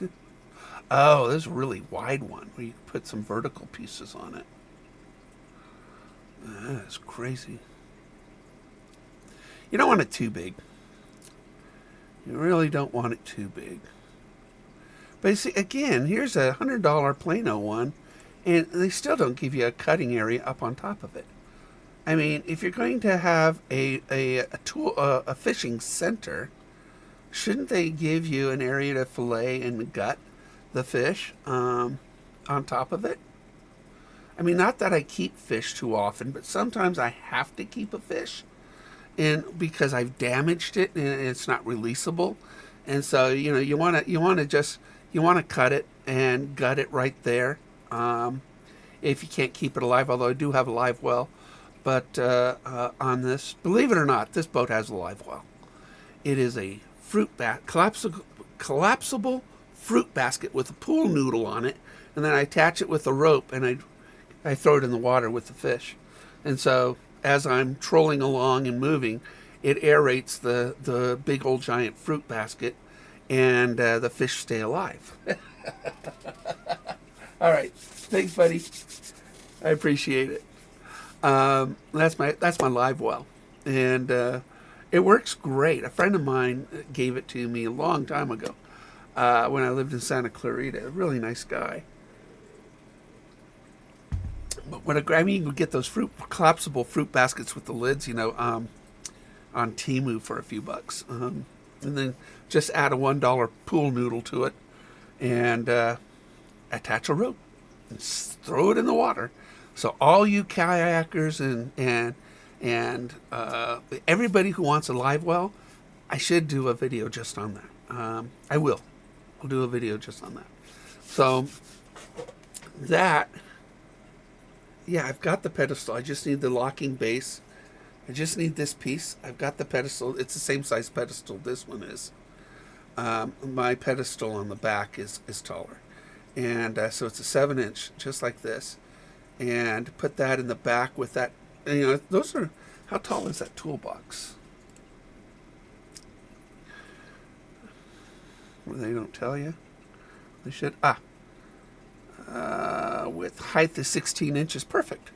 Oh, there's a really wide one where you can put some vertical pieces on it. That's crazy. You don't want it too big. You really don't want it too big. But you see, again, here's $100 Plano one, and they still don't give you a cutting area up on top of it. I mean, if you're going to have a fishing center, shouldn't they give you an area to fillet and gut the fish on top of it? I mean, not that I keep fish too often, but sometimes I have to keep a fish, and because I've damaged it and it's not releasable, and so you want to cut it and gut it right there. If you can't keep it alive, although I do have a live well, but on this, believe it or not, this boat has a live well. It is a collapsible fruit basket with a pool noodle on it, and then I attach it with a rope, and I throw it in the water with the fish. And so as I'm trolling along and moving, it aerates the big old giant fruit basket, and the fish stay alive. All right. Thanks, buddy. I appreciate it. That's my live well. And it works great. A friend of mine gave it to me a long time ago when I lived in Santa Clarita. A really nice guy. But when you can get those collapsible fruit baskets with the lids, on Temu for a few bucks. And then just add a $1 pool noodle to it and attach a rope and throw it in the water. So all you kayakers and everybody who wants a live well, I should do a video just on that. I will. I'll do a video just on that. So that, yeah, I've got the pedestal. I just need the locking base. I just need this piece. I've got the pedestal. It's the same size pedestal this one is. My pedestal on the back is taller. And so it's a 7-inch, just like this. And put that in the back with that. And, those are, how tall is that toolbox? Well, they don't tell you. They should. With height is 16 inches. Perfect.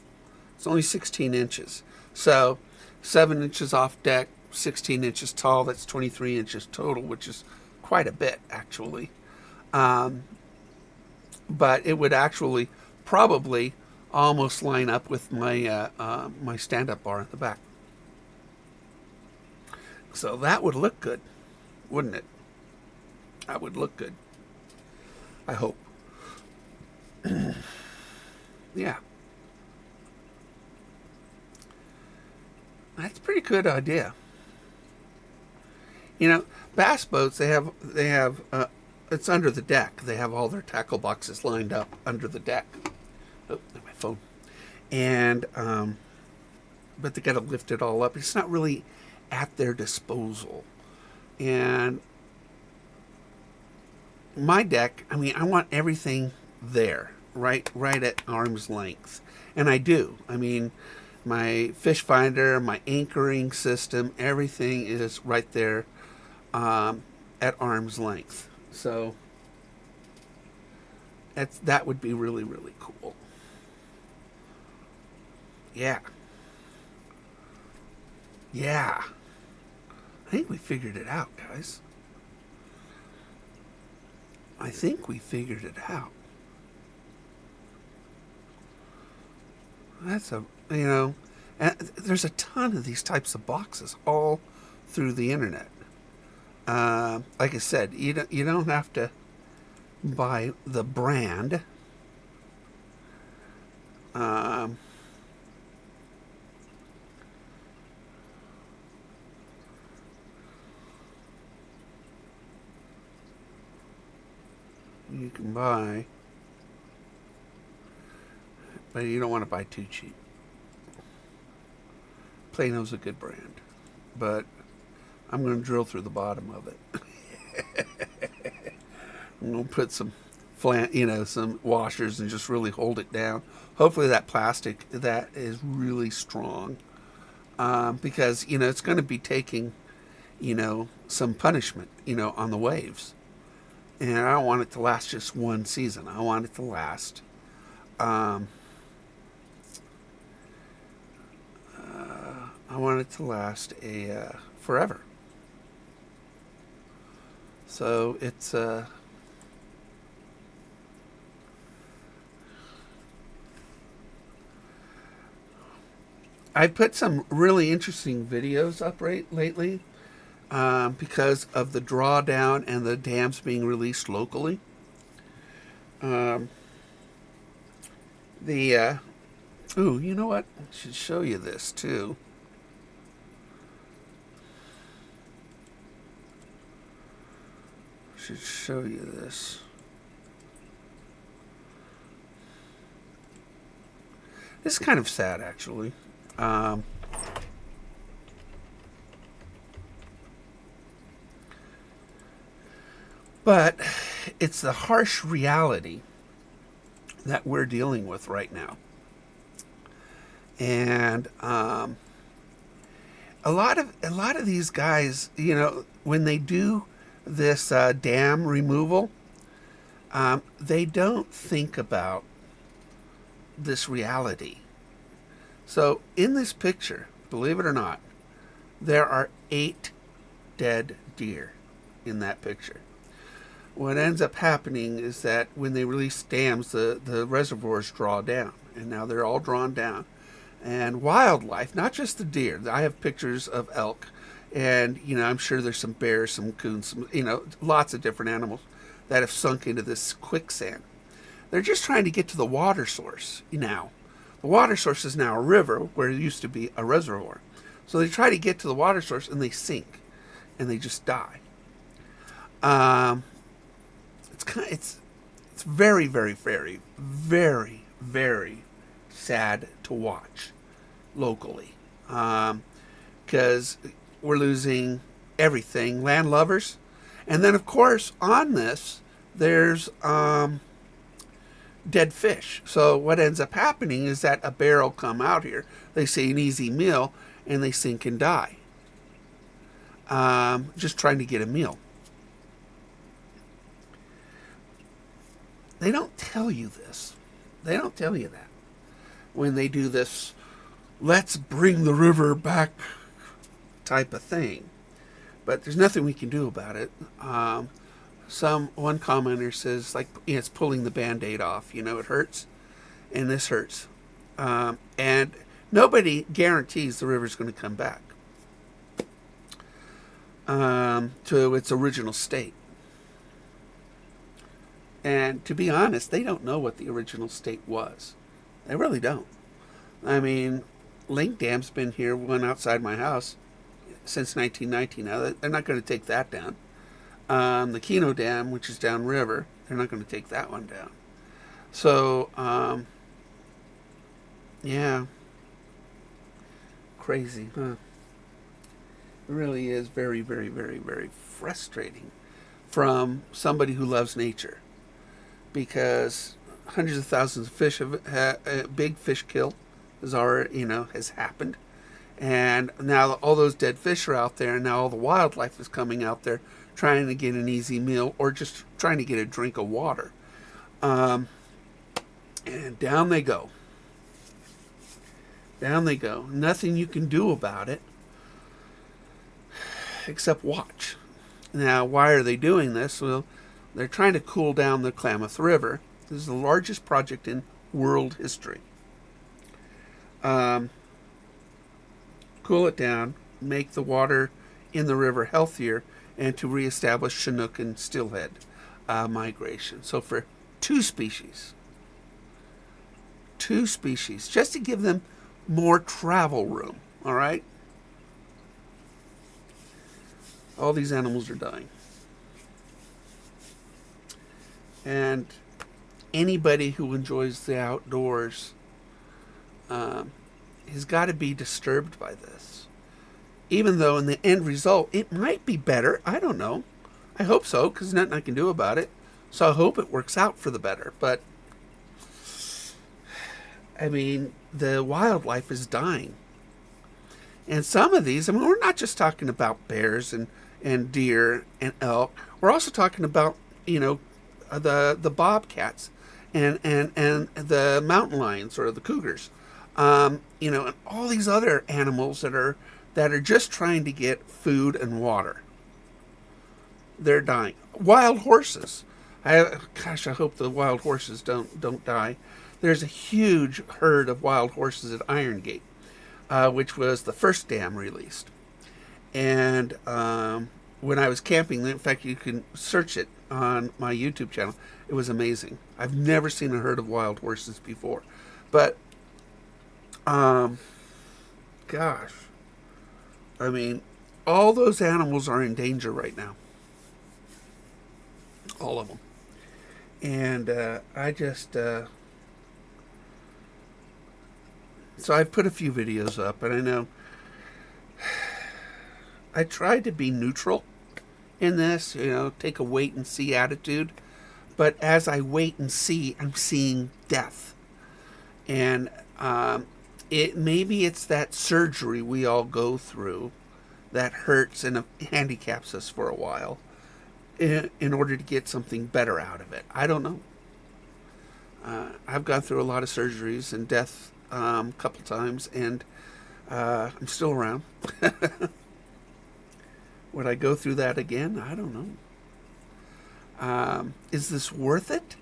It's only 16 inches. So 7 inches off deck, 16 inches tall. That's 23 inches total, which is quite a bit, actually. But it would actually probably almost line up with my my stand-up bar at the back. So that would look good, wouldn't it? That would look good. I hope. Yeah. That's a pretty good idea. Bass boats, they have it's under the deck. They have all their tackle boxes lined up under the deck. Oh, my phone. And but they got to lift it all up. It's not really at their disposal. And my deck, I mean, I want everything there, right at arm's length. And I do. I mean, my fish finder, my anchoring system, everything is right there at arm's length. So that would be really, really cool. Yeah. Yeah. I think we figured it out, guys. I think we figured it out. That's and there's a ton of these types of boxes all through the internet. Like I said, you don't have to buy the brand. you can buy, but you don't want to buy too cheap. Plano's a good brand, but I'm going to drill through the bottom of it. I'm going to put some some washers and just really hold it down. Hopefully that plastic, that is really strong, because, it's going to be taking, some punishment, on the waves. And I don't want it to last just one season. I want it to last, forever. So it's I put some really interesting videos up lately, because of the drawdown and the dams being released locally. You know what? I should show you this too. Should show you this. This is kind of sad, actually. But it's the harsh reality that we're dealing with right now. And a lot of these guys, when they do this dam removal, they don't think about this reality. So in this picture, believe it or not, there are 8 dead deer in that picture. What ends up happening is that when they release dams, the reservoirs draw down, and now they're all drawn down. And wildlife, not just the deer. I have pictures of elk, and I'm sure there's some bears, some coons, some, lots of different animals that have sunk into this quicksand. They're just trying to get to the water source now. The water source is now a river where it used to be a reservoir. So they try to get to the water source and they sink, and they just die. It's very, very, very, very, very sad to watch locally, because we're losing everything, land lovers, and then of course on this there's dead fish. So what ends up happening is that a bear will come out here, they say an easy meal, and they sink and die, just trying to get a meal. They don't tell you this. They don't tell you that when they do this let's bring the river back type of thing. But there's nothing we can do about it. One commenter says, it's pulling the Band-Aid off. It hurts, and this hurts. And nobody guarantees the river's going to come back to its original state. And to be honest, they don't know what the original state was. They really don't. I mean, Link Dam's been here, one outside my house, since 1919. Now, they're not going to take that down. The Keno Dam, which is downriver, they're not going to take that one down. So, yeah. Crazy, huh? It really is very, very, very, very frustrating from somebody who loves nature. Because hundreds of thousands of fish big fish kill has happened, and now all those dead fish are out there, and now all the wildlife is coming out there trying to get an easy meal or just trying to get a drink of water, and down they go. Nothing you can do about it except watch. Now, why are they doing this? Well, they're trying to cool down the Klamath River. This is the largest project in world history. Cool it down, make the water in the river healthier, and to reestablish Chinook and Steelhead migration. So for two species, just to give them more travel room, all right? All these animals are dying. And anybody who enjoys the outdoors has got to be disturbed by this. Even though in the end result, it might be better. I don't know. I hope so, because there's nothing I can do about it. So I hope it works out for the better. But, I mean, the wildlife is dying. And some of these, I mean, we're not just talking about bears and deer and elk. We're also talking about, the bobcats and the mountain lions or the cougars. And all these other animals that are just trying to get food and water. They're dying. Wild horses. I hope the wild horses don't die. There's a huge herd of wild horses at Iron Gate, which was the first dam released. And when I was camping, in fact, you can search it on my YouTube channel. It was amazing. I've never seen a herd of wild horses before. But, gosh. I mean, all those animals are in danger right now. All of them. And I just... so I've put a few videos up, and I know I tried to be neutral in this, take a wait and see attitude. But as I wait and see, I'm seeing death. And maybe it's that surgery we all go through that hurts and handicaps us for a while in order to get something better out of it. I don't know. I've gone through a lot of surgeries and death a couple times, and I'm still around. Would I go through that again? I don't know. Is this worth it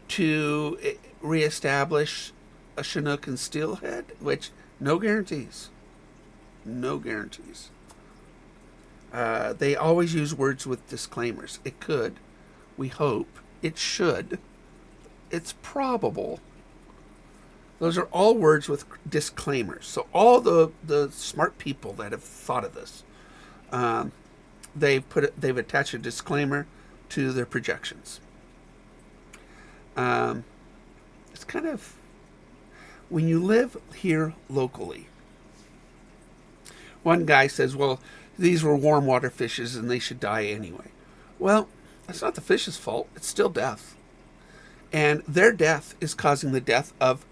to reestablish a Chinook and steelhead? Which, no guarantees. No guarantees. They always use words with disclaimers. It could. We hope. It should. It's probable. Those are all words with disclaimers. So all the smart people that have thought of this, they've attached a disclaimer to their projections. It's kind of, when you live here locally, one guy says, well, these were warm water fishes and they should die anyway. Well, that's not the fish's fault. It's still death. And their death is causing the death of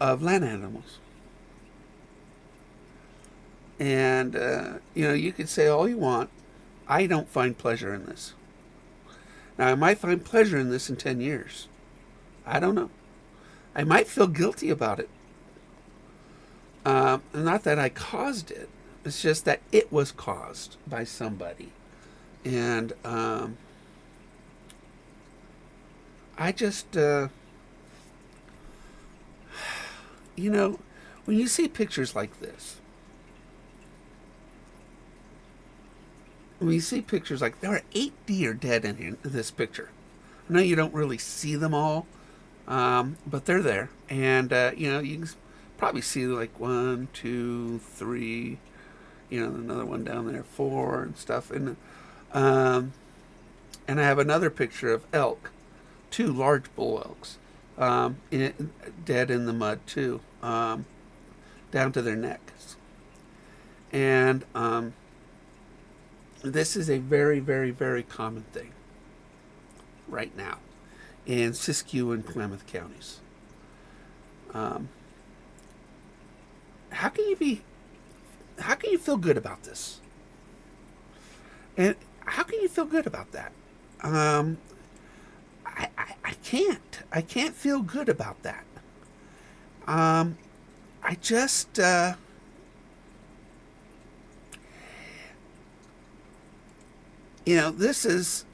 land animals. And, you could say all you want. I don't find pleasure in this. Now, I might find pleasure in this in 10 years. I don't know. I might feel guilty about it. Not that I caused it. It's just that it was caused by somebody. And I just, when you see pictures like this, there are 8 deer dead in this picture. I know you don't really see them all, but they're there. And, you can probably see like 1, 2, 3, another one down there, 4 and stuff. And I have another picture of elk, 2 large bull elks, dead in the mud too, down to their necks. And this is a very, very, very common thing right now in Siskiyou and Klamath counties. How can you feel good about this? And how can you feel good about that? I can't feel good about that. I just, this is,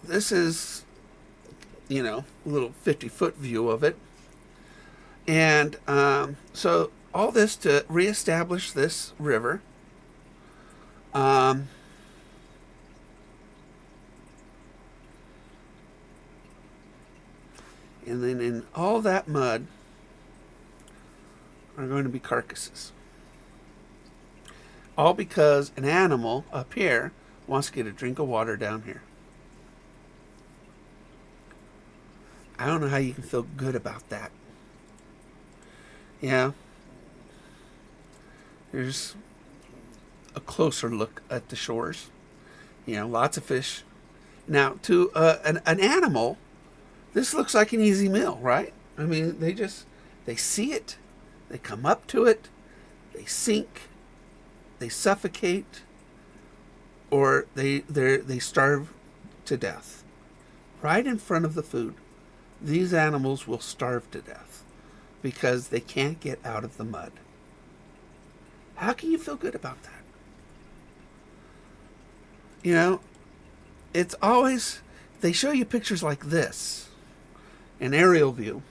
a little 50-foot view of it. And so all this to reestablish this river. And then in all that mud are going to be carcasses. All because an animal up here wants to get a drink of water down here. I don't know how you can feel good about that. Yeah. Here's a closer look at the shores. Lots of fish. Now, to an animal, this looks like an easy meal, right? I mean, they see it, they come up to it, they sink, they suffocate, or they starve to death. Right in front of the food, these animals will starve to death because they can't get out of the mud. How can you feel good about that? It's always, they show you pictures like this, an aerial view.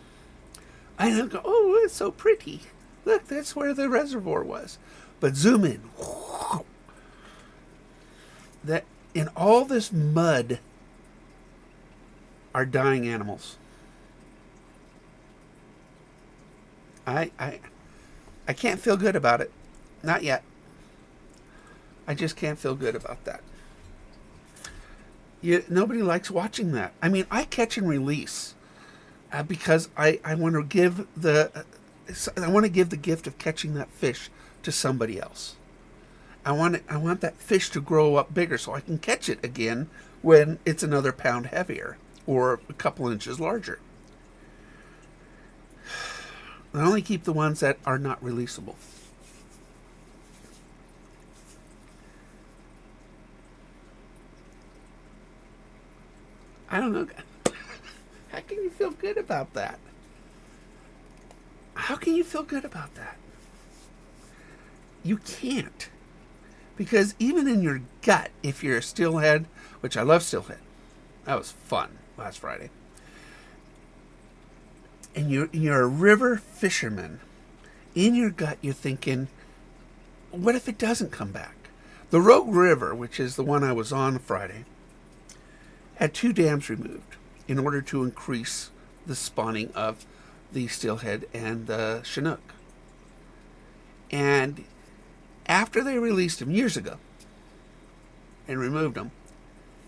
I don't go, oh, it's so pretty. Look, that's where the reservoir was. But zoom in. That in all this mud are dying animals. I can't feel good about it. Not yet. I just can't feel good about that. Nobody likes watching that. I mean, I catch and release because I want to give the gift of catching that fish to somebody else. I want that fish to grow up bigger so I can catch it again when it's another pound heavier or a couple inches larger. I only keep the ones that are not releasable. I don't know. How can you feel good about that? How can you feel good about that? You can't. Because even in your gut, if you're a steelhead, which I love steelhead, that was fun last Friday, and you're a river fisherman, in your gut you're thinking, what if it doesn't come back? The Rogue River, which is the one I was on Friday, had 2 dams removed in order to increase the spawning of the steelhead and the chinook. And after they released them years ago and removed them,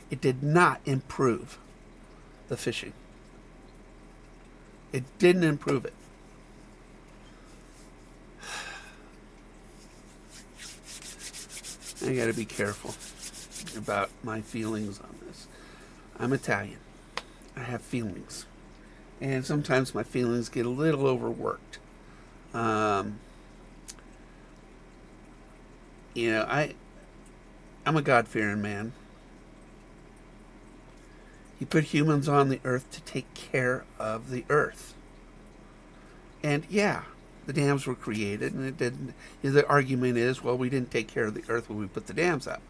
it did not improve the fishing. It didn't improve it. I gotta be careful about my feelings on this. I'm Italian. I have feelings. And sometimes my feelings get a little overworked. I'm a God-fearing man. He put humans on the earth to take care of the earth. And yeah, the dams were created, and it didn't. The argument is, well, we didn't take care of the earth when we put the dams up.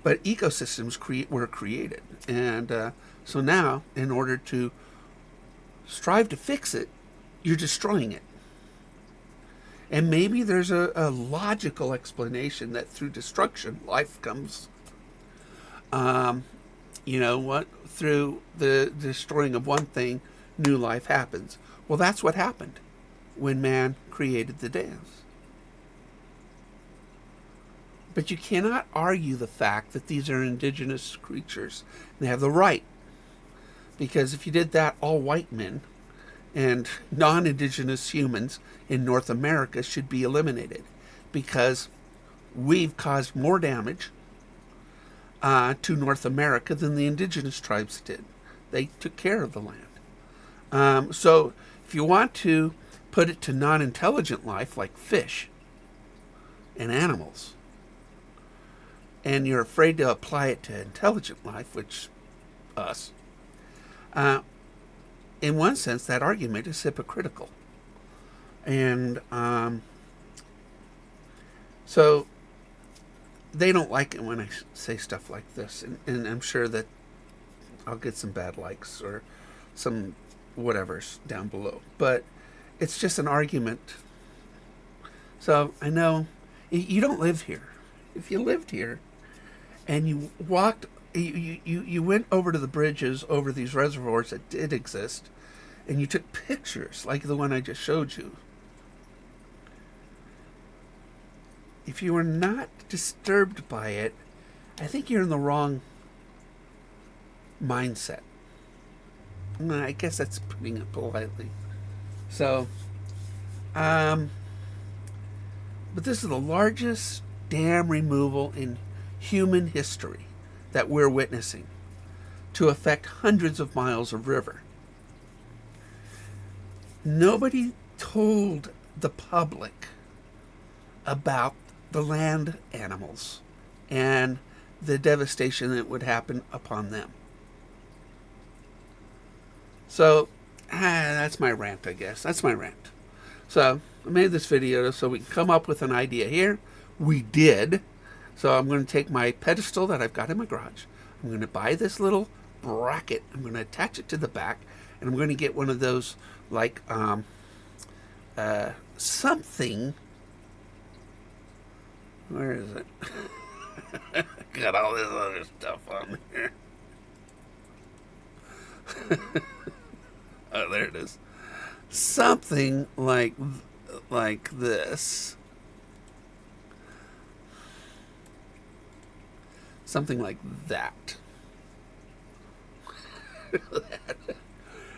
But ecosystems were created, and so now, in order to strive to fix it, you're destroying it. And maybe there's a logical explanation that through destruction, life comes. Through the destroying of one thing, new life happens. Well, that's what happened when man created the dams. But you cannot argue the fact that these are indigenous creatures. They have the right. Because if you did that, all white men and non-indigenous humans in North America should be eliminated. Because we've caused more damage to North America than the indigenous tribes did. They took care of the land. So if you want to put it to non-intelligent life like fish and animals, and you're afraid to apply it to intelligent life, which us, in one sense, that argument is hypocritical. And so they don't like it when I say stuff like this. And I'm sure that I'll get some bad likes or some whatevers down below. But it's just an argument. So I know you don't live here. If you lived here and you walked, you went over to the bridges over these reservoirs that did exist, and you took pictures like the one I just showed you. If you are not disturbed by it, I think you're in the wrong mindset. I guess that's putting it politely. So, but this is the largest dam removal in human history that we're witnessing to affect hundreds of miles of river. Nobody told the public about the land animals and the devastation that would happen upon them. So, that's my rant, I guess. That's my rant. So, I made this video so we can come up with an idea here. We did. So, I'm going to take my pedestal that I've got in my garage. I'm going to buy this little bracket. I'm going to attach it to the back. And I'm going to get one of those, like, something. Where is it? Got all this other stuff on there. Oh, there it is. Something like this. Something like that.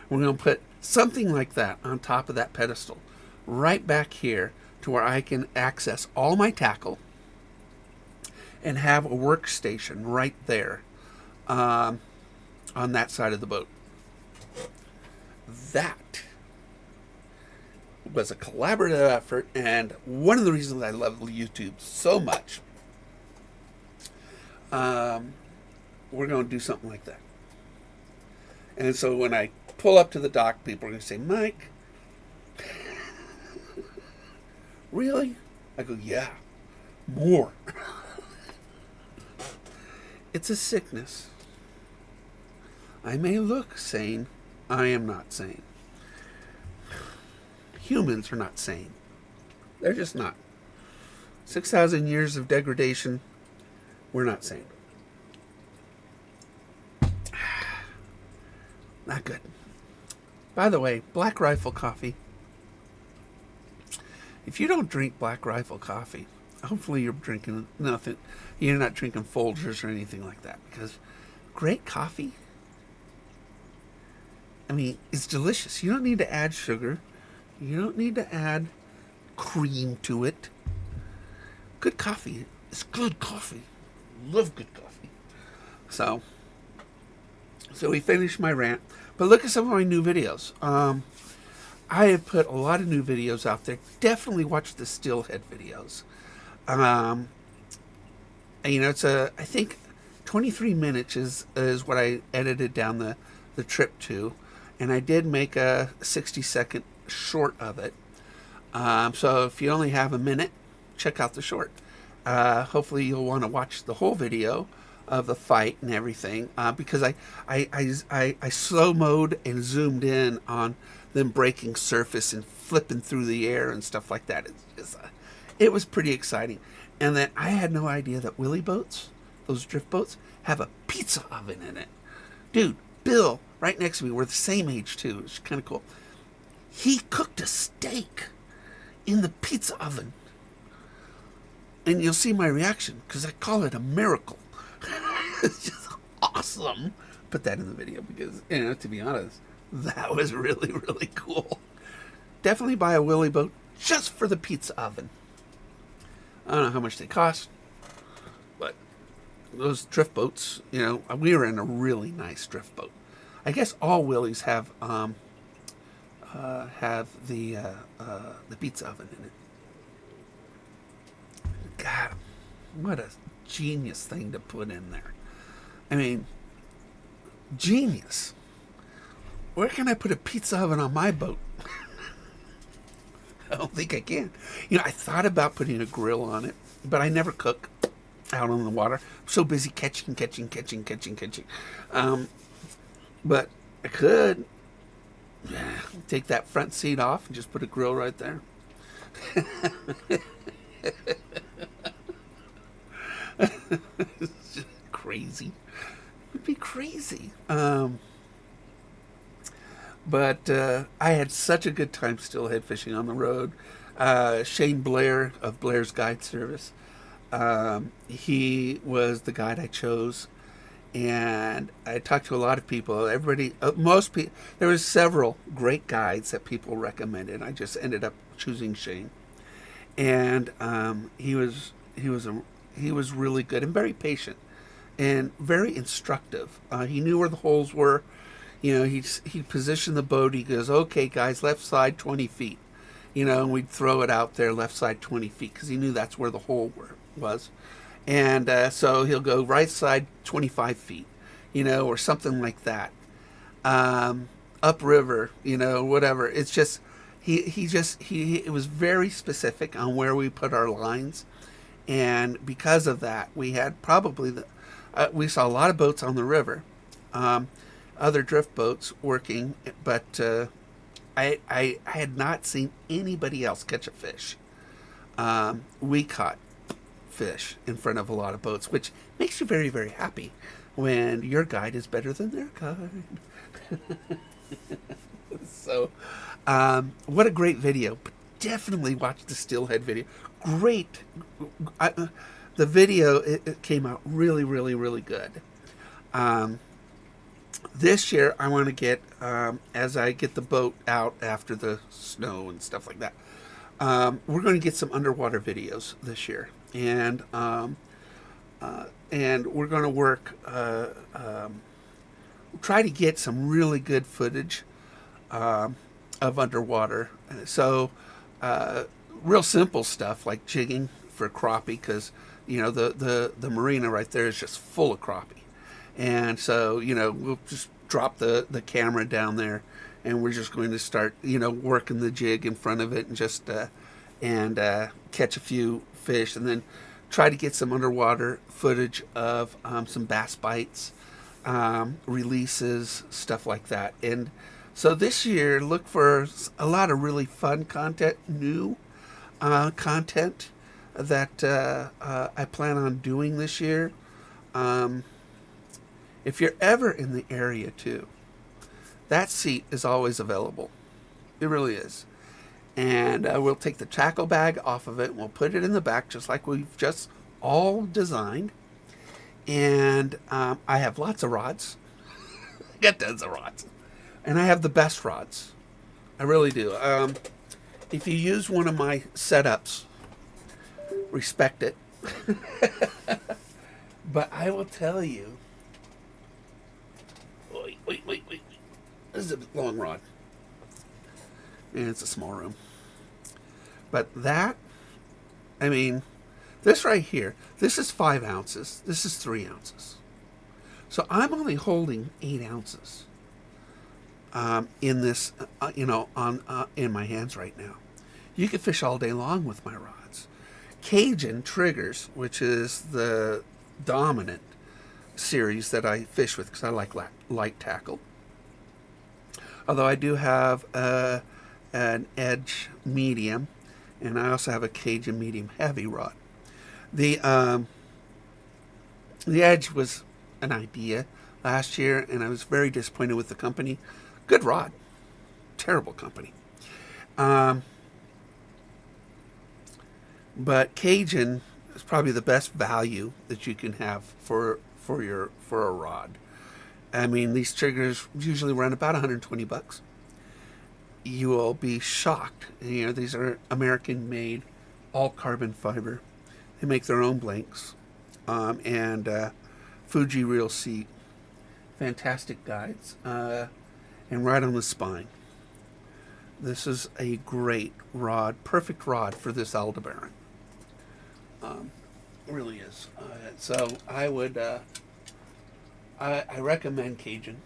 We're going to put something like that on top of that pedestal, right back here to where I can access all my tackle and have a workstation right there on that side of the boat. That was a collaborative effort, and one of the reasons I love YouTube so much. We're going to do something like that. And so when I pull up to the dock, people are going to say, Mike, really? I go, yeah, more. It's a sickness. I may look sane. I am not sane. Humans are not sane. They're just not. 6,000 years of degradation. We're not sane. Not good. By the way, Black Rifle coffee. If you don't drink Black Rifle coffee, hopefully you're drinking nothing. You're not drinking Folgers or anything like that, because great coffee, I mean, it's delicious. You don't need to add sugar. You don't need to add cream to it. Good coffee is good coffee. Love good coffee. So we finished my rant. But look at some of my new videos. I have put a lot of new videos out there. Definitely watch the Steelhead videos. It's I think 23 minutes is what I edited down the trip to. And I did make a 60-second short of it. So if you only have a minute, check out the short. Hopefully you'll want to watch the whole video of the fight and everything, because I slow-mode and zoomed in on them breaking surface and flipping through the air and stuff like that. It was pretty exciting. And then I had no idea that Willy boats, those drift boats, have a pizza oven in it. Dude, Bill, right next to me, we're the same age too. It's kind of cool. He cooked a steak in the pizza oven. And you'll see my reaction, because I call it a miracle. It's just awesome. Put that in the video because, to be honest, that was really, really cool. Definitely buy a Willy boat just for the pizza oven. I don't know how much they cost, but those drift boats, we were in a really nice drift boat. I guess all Willys have the pizza oven in it. God, what a genius thing to put in there. I mean, genius. Where can I put a pizza oven on my boat? I don't think I can. I thought about putting a grill on it, but I never cook out on the water. I'm so busy catching. But I could take that front seat off and just put a grill right there. It's just crazy. It would be crazy. But I had such a good time steelhead fishing on the road. Shane Blair of Blair's Guide Service, he was the guide I chose, And I talked to a lot of people. Everybody, most people, there was several great guides that people recommended. I just ended up choosing Shane, and he was really good and very patient and very instructive. He knew where the holes were. You know, he positioned the boat. He goes, "Okay, guys, left side 20 feet." You know, and we'd throw it out there, left side 20 feet, because he knew that's where the hole was. And so he'll go right side 25 feet, you know, or something like that. Upriver, you know, whatever. It's just, it was very specific on where we put our lines. And because of that, we had probably we saw a lot of boats on the river, other drift boats working, but I had not seen anybody else catch a fish. We caught fish in front of a lot of boats, which makes you very, very happy when your guide is better than their guide. So, what a great video. Definitely watch the Steelhead video. Great. The video, it came out really, really, really good. This year, I want to get, as I get the boat out after the snow and stuff like that, we're going to get some underwater videos this year. And we're going to work, try to get some really good footage of underwater. So, real simple stuff like jigging for crappie, because, you know, the marina right there is just full of crappie. And so, you know, we'll just drop the camera down there, and we're just going to start, you know, working the jig in front of it and just catch a few fish, and then try to get some underwater footage of some bass bites, releases, stuff like that. And so this year, look for a lot of really fun content, new content that I plan on doing this year. If you're ever in the area too, that seat is always available. It really is. And we'll take the tackle bag off of it, and we'll put it in the back just like we've just all designed. And I have lots of rods. I got tons of rods. And I have the best rods. I really do. If you use one of my setups, respect it. But I will tell you, wait. This is a long rod. And it's a small room. But that, I mean, this right here, this is 5 ounces. This is 3 ounces. So I'm only holding 8 ounces in this, you know, in my hands right now. You can fish all day long with my rods. Cajun triggers, which is the dominant series that I fish with because I like light tackle. Although I do have an edge medium, and I also have a Cajun medium heavy rod. The edge was an idea last year, and I was very disappointed with the company. Good rod, terrible company. But Cajun is probably the best value that you can have for a rod. I mean, these triggers usually run about $120. You will be shocked. You know, these are American made, all carbon fiber. They make their own blanks. And Fuji reel seat. Fantastic guides. And right on the spine. This is a great rod, perfect rod for this Aldebaran. It really is. So I would, I recommend Cajun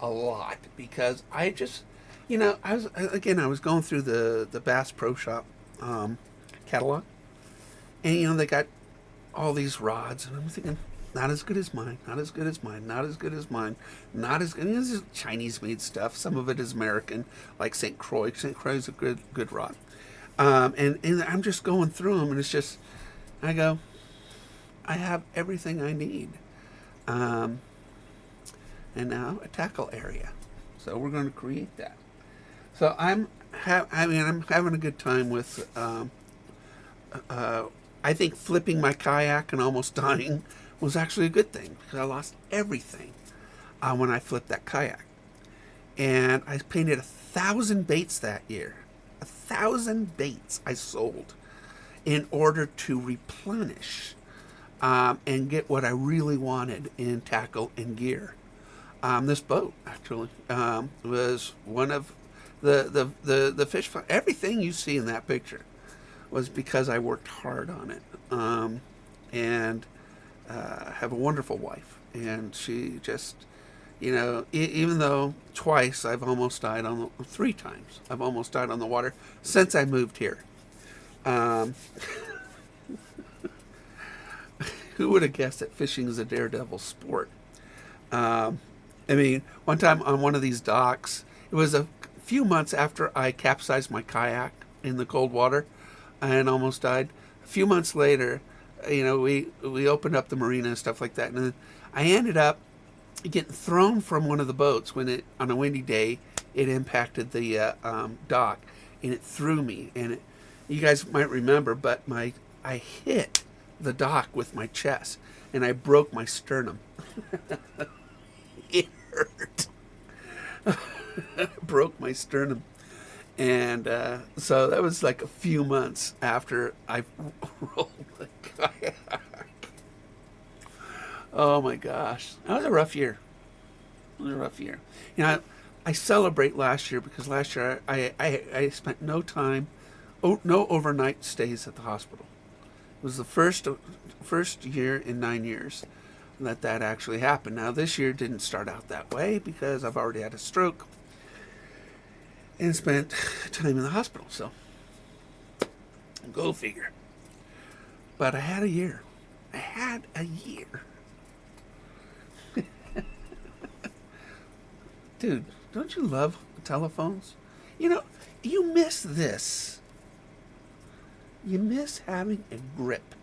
a lot because I just, you know, I was going through the Bass Pro Shop catalog, and you know they got all these rods, and I'm thinking, not as good as mine, not as good as mine, not as good as mine, not as good. This is Chinese made stuff. Some of it is American, like St. Croix. St. Croix is a good rod. And I'm just going through them, and it's just, I go, I have everything I need. And now a tackle area. So we're going to create that. So I'm having a good time with, I think flipping my kayak and almost dying was actually a good thing because I lost everything when I flipped that kayak. And I painted 1,000 baits that year. 1,000 baits I sold in order to replenish and get what I really wanted in tackle and gear. This boat actually was one of the fish. Everything you see in that picture was because I worked hard on it, and have a wonderful wife, and she just, even though twice I've almost died on the, 3 times I've almost died on the water since I moved here. Who would have guessed that fishing is a daredevil sport? One time on one of these docks, it was a few months after I capsized my kayak in the cold water and almost died. A few months later, we opened up the marina and stuff like that, and then I ended up getting thrown from one of the boats when on a windy day, it impacted the dock, and it threw me. And you guys might remember, but I hit the dock with my chest, and I broke my sternum. It hurt. Broke my sternum. And so that was like a few months after I rolled the kayak. Oh my gosh. That was a rough year. I celebrate last year because last year I spent no overnight stays at the hospital. It was the first year in 9 years that actually happened. Now this year didn't start out that way because I've already had a stroke and spent time in the hospital. So go figure. But I had a year. Dude, don't you love telephones? You miss this. You miss having a grip.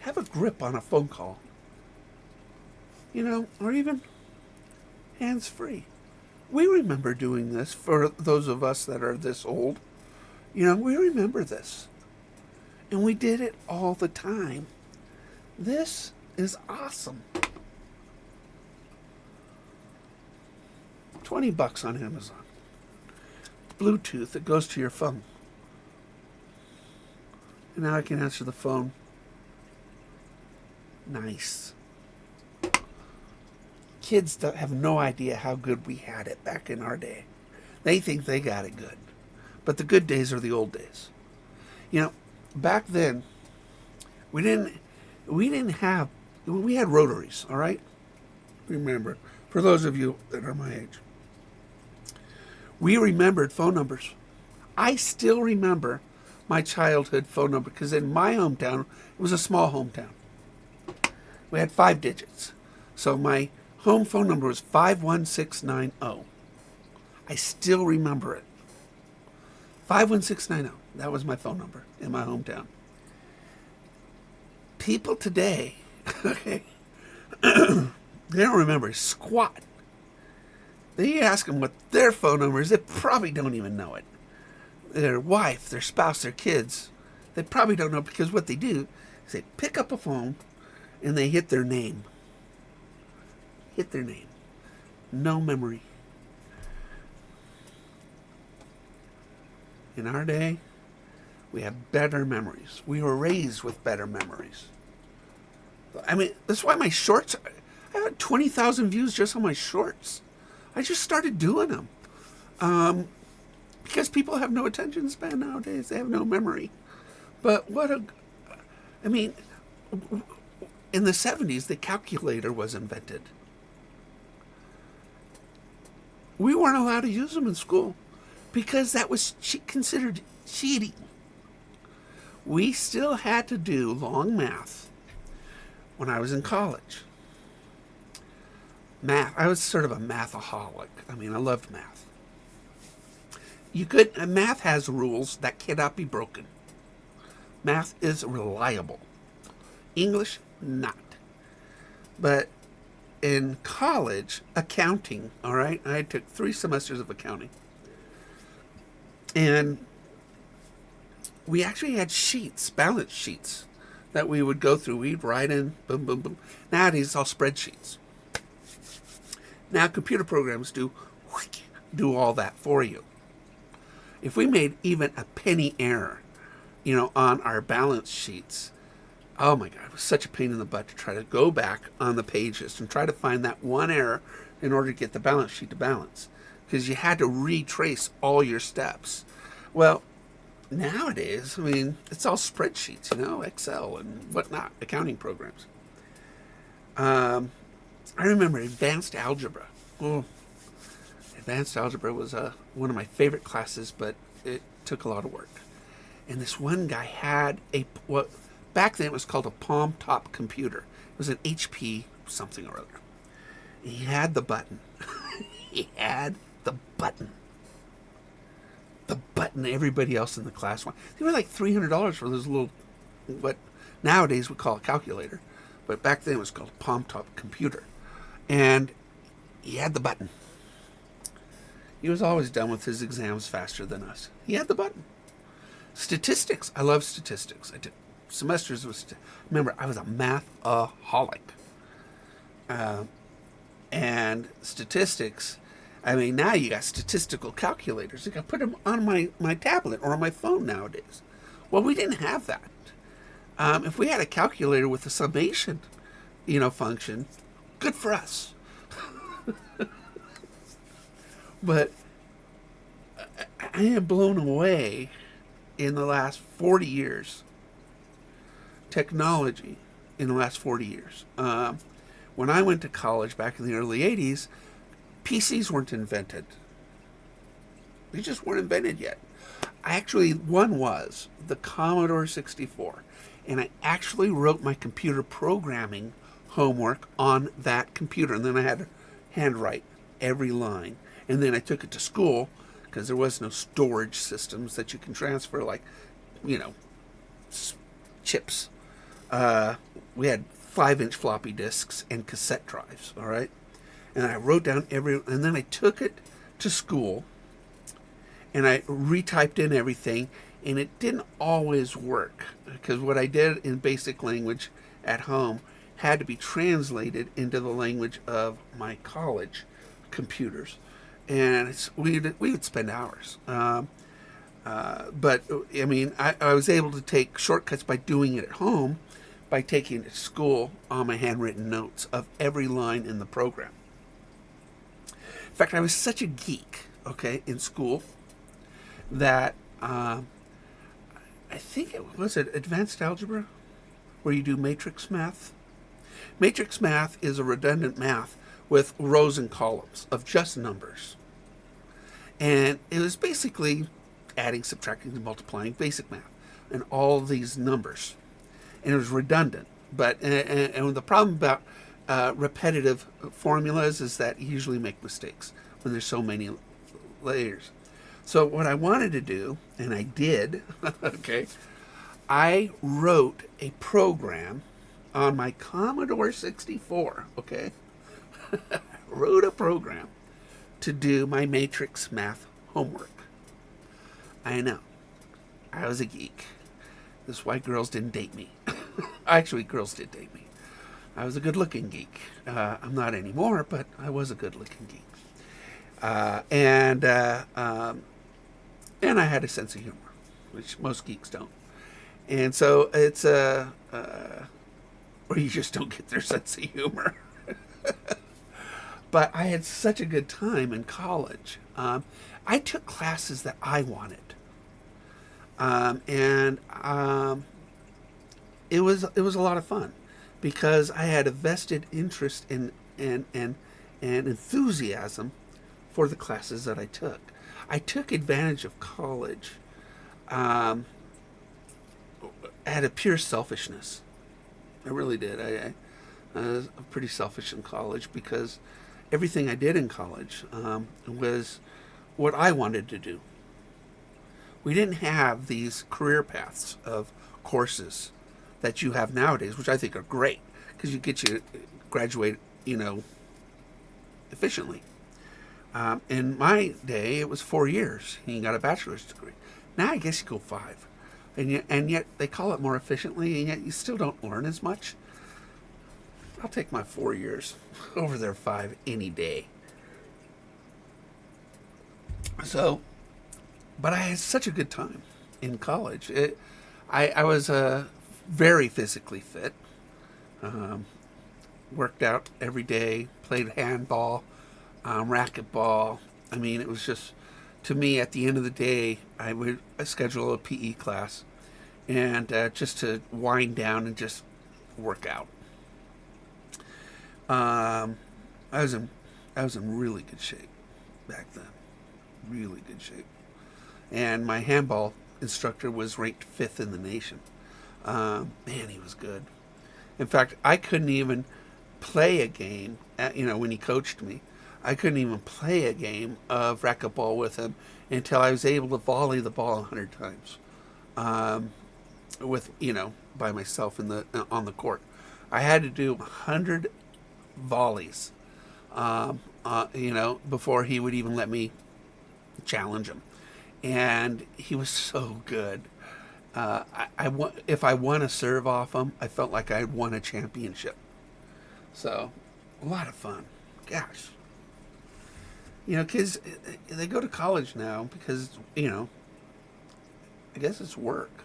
Have a grip on a phone call. Or even hands-free. We remember doing this for those of us that are this old. We remember this. And we did it all the time. This is awesome. $20 on Amazon. Bluetooth that goes to your phone. And now I can answer the phone. Nice. Kids have no idea how good we had it back in our day. They think they got it good. But the good days are the old days. Back then, we had rotaries, all right? Remember, for those of you that are my age. We remembered phone numbers. I still remember my childhood phone number because in my hometown, it was a small hometown. We had 5 digits. So my home phone number was 51690. I still remember it. 51690. That was my phone number in my hometown. People today, okay, they don't remember squat. They ask them what their phone number is, they probably don't even know it. Their wife, their spouse, their kids, they probably don't know because what they do is they pick up a phone and they hit their name. No memory. In our day, we have better memories. We were raised with better memories. That's why my shorts, I had 20,000 views just on my shorts. I just started doing them. Because people have no attention span nowadays. They have no memory. But in the 70s, the calculator was invented. We weren't allowed to use them in school because that was considered cheating. We still had to do long math when I was in college. Math, I was sort of a mathaholic. I loved math. Math has rules that cannot be broken. Math is reliable. English, not. But in college, accounting, all right, I took 3 semesters of accounting. And we actually had sheets, balance sheets, that we would go through. We'd write in, boom, boom, boom. Nowadays, it's all spreadsheets. Now, computer programs do all that for you. If we made even a penny error, on our balance sheets, oh my God, it was such a pain in the butt to try to go back on the pages and try to find that one error in order to get the balance sheet to balance, because you had to retrace all your steps. Well, nowadays, it's all spreadsheets, Excel and whatnot, accounting programs. I remember advanced algebra. Oh, advanced algebra was one of my favorite classes, but it took a lot of work. And this one guy had what back then it was called a palm top computer. It was an HP something or other. He had the button. He had the button. The button everybody else in the class wanted. They were like $300 for those little, what nowadays we call a calculator, but back then it was called a palm top computer. And he had the button. He was always done with his exams faster than us. He had the button. Statistics. I love statistics. I did semesters with. Remember, I was a math-aholic. And statistics. Now you got statistical calculators. You can put them on my tablet or on my phone nowadays. Well, we didn't have that. If we had a calculator with a summation, function, good for us. But I am blown away in the last 40 years. Technology in the last 40 years. When I went to college back in the early 80s, PCs weren't invented. They just weren't invented yet. One was the Commodore 64. And I actually wrote my computer programming homework on that computer. And then I had to handwrite every line. And then I took it to school because there was no storage systems that you can transfer, like, chips. We had 5-inch floppy disks and cassette drives, all right? And I wrote down and then I took it to school and I retyped in everything, and it didn't always work because what I did in basic language at home had to be translated into the language of my college computers. And we would spend hours. But I was able to take shortcuts by doing it at home, by taking it to school on my handwritten notes of every line in the program. In fact, I was such a geek, in school, that I think it was advanced algebra, where you do matrix math. Matrix math is a redundant math with rows and columns of just numbers. And it was basically adding, subtracting, and multiplying, basic math, and all these numbers. And it was redundant. But and the problem about repetitive formulas is that you usually make mistakes when there's so many layers. So what I wanted to do, and I did, I wrote a program on my Commodore 64, wrote a program to do my matrix math homework. I know. I was a geek. This is why girls didn't date me. Actually, girls did date me. I was a good-looking geek. I'm not anymore, but I was a good-looking geek. And I had a sense of humor, which most geeks don't. And so it's or you just don't get their sense of humor. But I had such a good time in college. I took classes that I wanted, and it was a lot of fun because I had a vested interest in and enthusiasm for the classes that I took. I took advantage of college out of pure selfishness. I really did. I was pretty selfish in college because everything I did in college was what I wanted to do. We didn't have these career paths of courses that you have nowadays, which I think are great because you graduate, efficiently. In my day, it was 4 years and you got a bachelor's degree. Now I guess you go 5. and yet they call it more efficiently, and yet you still don't learn as much. I'll take my 4 years over their 5 any day. So, but I had such a good time in college. I was very physically fit. Worked out every day, played handball, racquetball. I mean, it was just, to me, at the end of the day, I would schedule a PE class and just to wind down and just work out. I was in really good shape back then, really good shape, and my handball instructor was ranked 5th in the nation. Man, he was good. In fact, I couldn't even play a game. When he coached me, I couldn't even play a game of racquetball with him until I was able to volley the ball 100 times, with by myself on the court. I had to do 100 volleys, before he would even let me challenge him, and he was so good. If I won a serve off him, I felt like I had won a championship. So, a lot of fun. Gosh. Kids, they go to college now because, I guess it's work.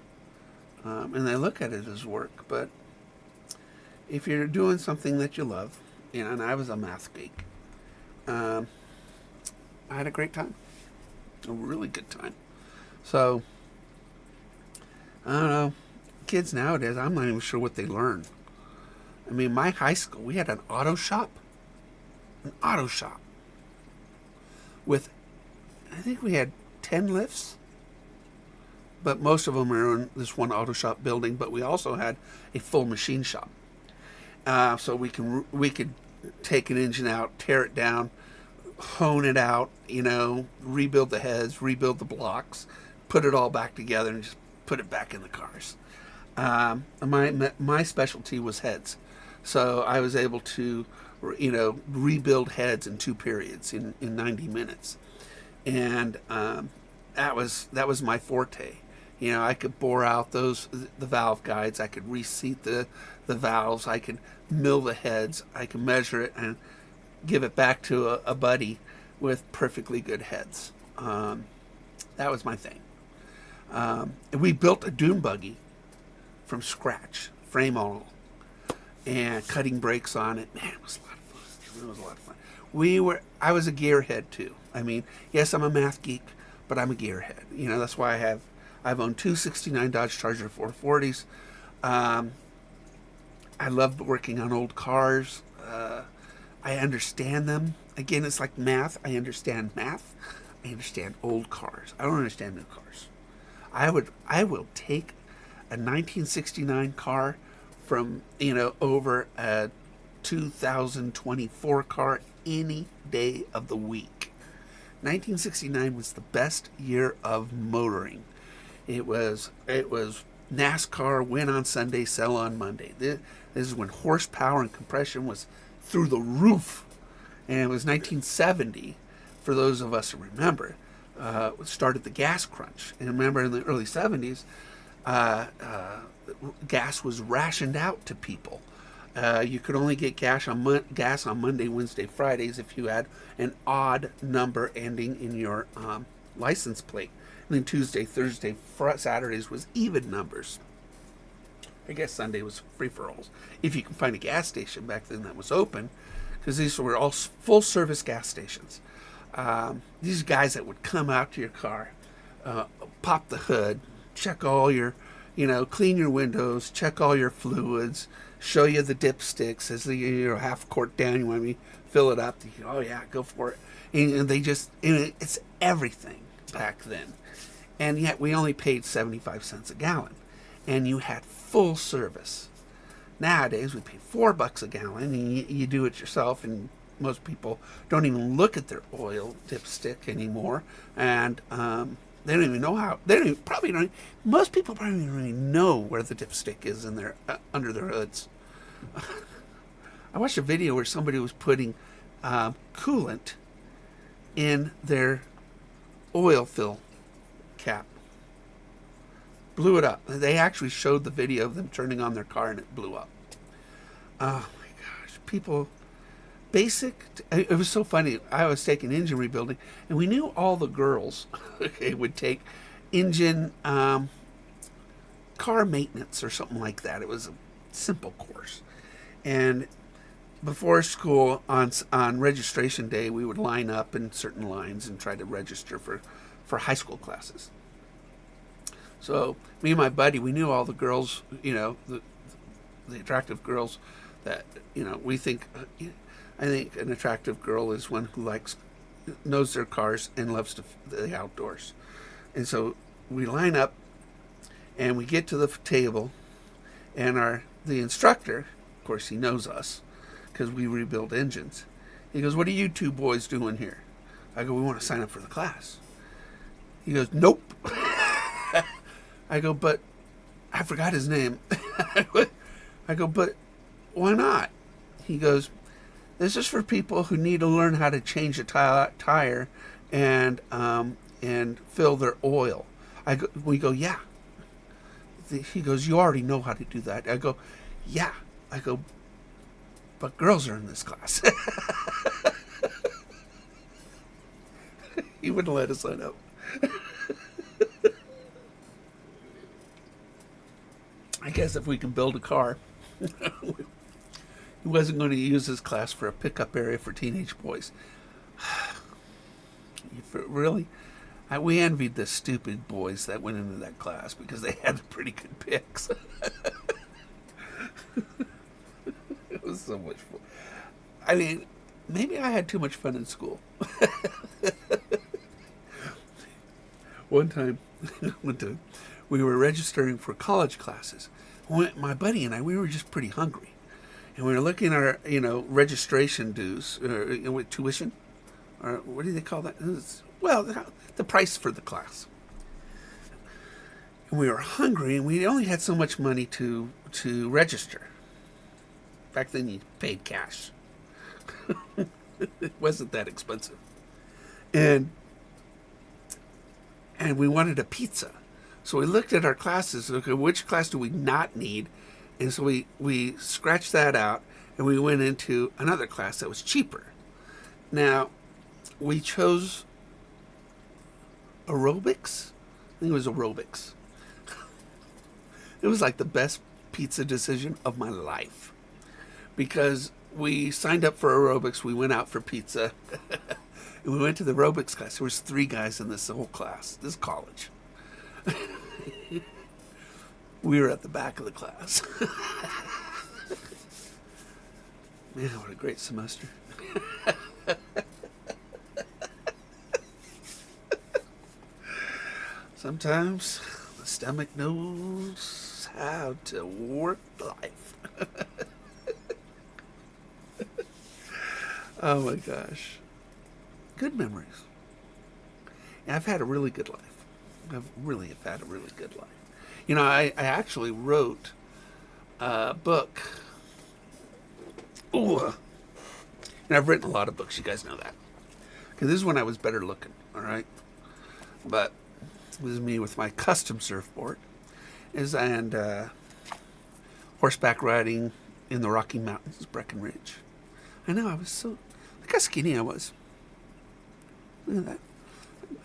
And they look at it as work. But if you're doing something that you love, and I was a math geek, I had a great time. A really good time. So, I don't know. Kids nowadays, I'm not even sure what they learn. I mean, my high school, we had an auto shop. An auto shop. With, I think we had 10 lifts. But most of them are in this one auto shop building. But we also had a full machine shop. So we could take an engine out, tear it down, hone it out, rebuild the heads, rebuild the blocks, put it all back together, and just put it back in the cars. My specialty was heads, so I was able to, rebuild heads in 2 periods in 90 minutes, and that was my forte. I could bore out the valve guides, I could reseat the valves, I could mill the heads, I could measure it and give it back to a buddy with perfectly good heads. That was my thing. We built a dune buggy from scratch, frame all, and cutting brakes on it. Man, it was a lot of fun. It was a lot of fun. I was a gearhead too. I mean, yes, I'm a math geek, but I'm a gearhead. That's why I've owned 2 '69 Dodge Charger 440s. I love working on old cars. I understand them. Again, it's like math. I understand math. I understand old cars. I don't understand new cars. I will take a 1969 car from, over a 2024 car any day of the week. 1969 was the best year of motoring. It was NASCAR, win on Sunday, sell on Monday. This is when horsepower and compression was through the roof. And it was 1970, for those of us who remember, started the gas crunch. And remember, in the early 70s, gas was rationed out to people. You could only get gas on Monday, Wednesday, Fridays if you had an odd number ending in your license plate. And then Tuesday, Thursday, Saturdays was even numbers. I guess Sunday was free-for-alls. If you can find a gas station back then that was open, because these were all full-service gas stations. These guys that would come out to your car, pop the hood, check all your, clean your windows, check all your fluids, show you the dipsticks as you're half quart down. You want me to fill it up? Oh yeah, go for it. And it's everything back then. And yet we only paid 75 cents a gallon, and you had full service. Nowadays we pay $4 a gallon, and you do it yourself. And most people don't even look at their oil dipstick anymore, and they don't even know how. Most people probably don't even know where the dipstick is in their under their hoods. I watched a video where somebody was putting coolant in their oil fill cap. blew it up. They actually showed the video of them turning on their car and it blew up. Oh my gosh, people, it was so funny. I was taking engine rebuilding, and we knew all the girls, okay, would take engine car maintenance or something like that. It was a simple course. And before school, on registration day, we would line up in certain lines and try to register for high school classes. So me and my buddy, we knew all the girls, the attractive girls that, we think, I think an attractive girl is one who knows their cars and loves the outdoors. And so we line up and we get to the table, and the instructor, of course, he knows us because we rebuild engines. He goes, "What are you two boys doing here?" I go, "We want to sign up for the class." He goes, "Nope." I go, "But," I forgot his name. I go, "But why not?" He goes, "This is for people who need to learn how to change a tire and fill their oil." We go, "Yeah." He goes, "You already know how to do that." I go, "Yeah." I go, "But girls are in this class." He wouldn't let us sign up. I guess if we can build a car, he wasn't going to use his class for a pickup area for teenage boys. Really? We envied the stupid boys that went into that class because they had pretty good picks. It was so much fun. I mean, maybe I had too much fun in school. One time, we were registering for college classes. My buddy and I, we were just pretty hungry. And we were looking at our, registration dues, tuition, or what do they call that? Well, the price for the class. And we were hungry, and we only had so much money to register. Back then, you paid cash. It wasn't that expensive. And we wanted a pizza. So we looked at our classes. Okay, which class do we not need? And so we scratched that out, and we went into another class that was cheaper. Now, we chose aerobics. I think it was aerobics. It was like the best pizza decision of my life, because we signed up for aerobics. We went out for pizza. And we went to the aerobics class. There was 3 guys in this whole class, this college. We were at the back of the class. Man, what a great semester. Sometimes the stomach knows how to work life. Oh my gosh. Good memories. And I've had a really good life. I've really had a really good life. I actually wrote a book. Ooh. And I've written a lot of books. You guys know that. Because this is when I was better looking. All right. But this is me with my custom surfboard. And horseback riding in the Rocky Mountains, Breckenridge. I know, look how skinny I was. Look at that.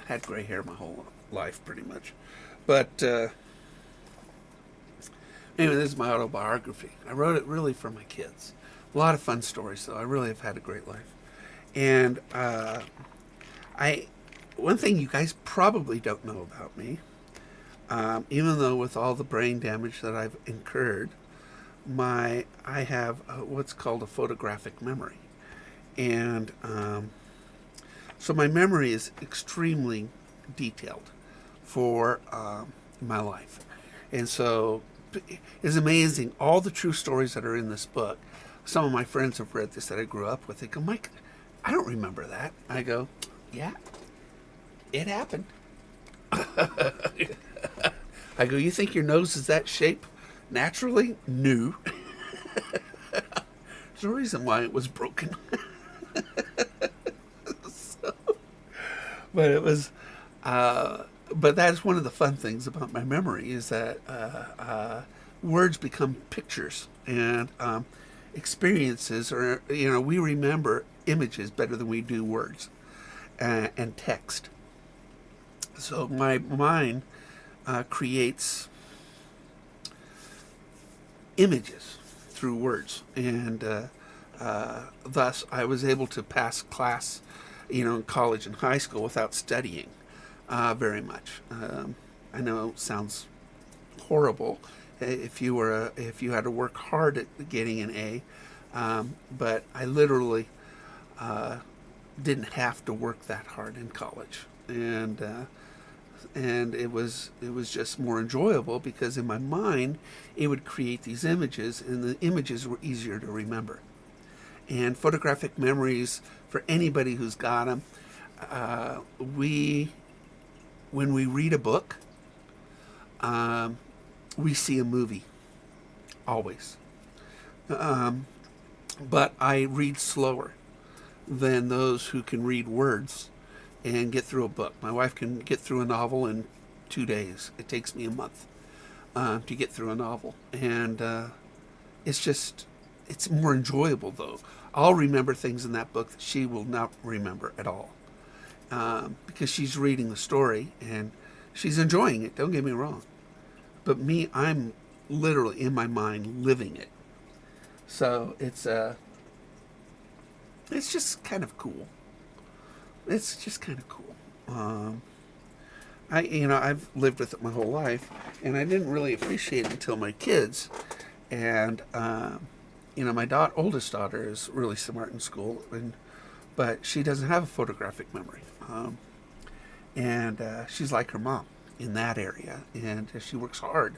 I had gray hair my whole life, pretty much. But anyway, this is my autobiography. I wrote it really for my kids. A lot of fun stories, though. I really have had a great life. And one thing you guys probably don't know about me, even though with all the brain damage that I've incurred, I have what's called a photographic memory. And so my memory is extremely detailed for my life. And so it's amazing, all the true stories that are in this book. Some of my friends have read this that I grew up with. They go, "Mike, I don't remember that." I go, "Yeah, it happened." I go, "You think your nose is that shape naturally?" No. There's a reason why it was broken. But it was but that's one of the fun things about my memory is that words become pictures and experiences, or we remember images better than we do words and text. So my mind creates images through words, and thus I was able to pass class, in college and high school without studying very much. I know it sounds horrible if you had to work hard at getting an A, but I literally didn't have to work that hard in college, and it was just more enjoyable because in my mind it would create these images, and the images were easier to remember. And photographic memories, for anybody who's got them, when we read a book, we see a movie, always. But I read slower than those who can read words and get through a book. My wife can get through a novel in 2 days. It takes me a month to get through a novel. And it's more enjoyable, though. I'll remember things in that book that she will not remember at all, because she's reading the story and she's enjoying it, don't get me wrong. But me, I'm literally in my mind living it. So it's just kind of cool. It's just kind of cool. I've lived with it my whole life, and I didn't really appreciate it until my kids. And my oldest daughter is really smart in school, but she doesn't have a photographic memory. And she's like her mom in that area, and she works hard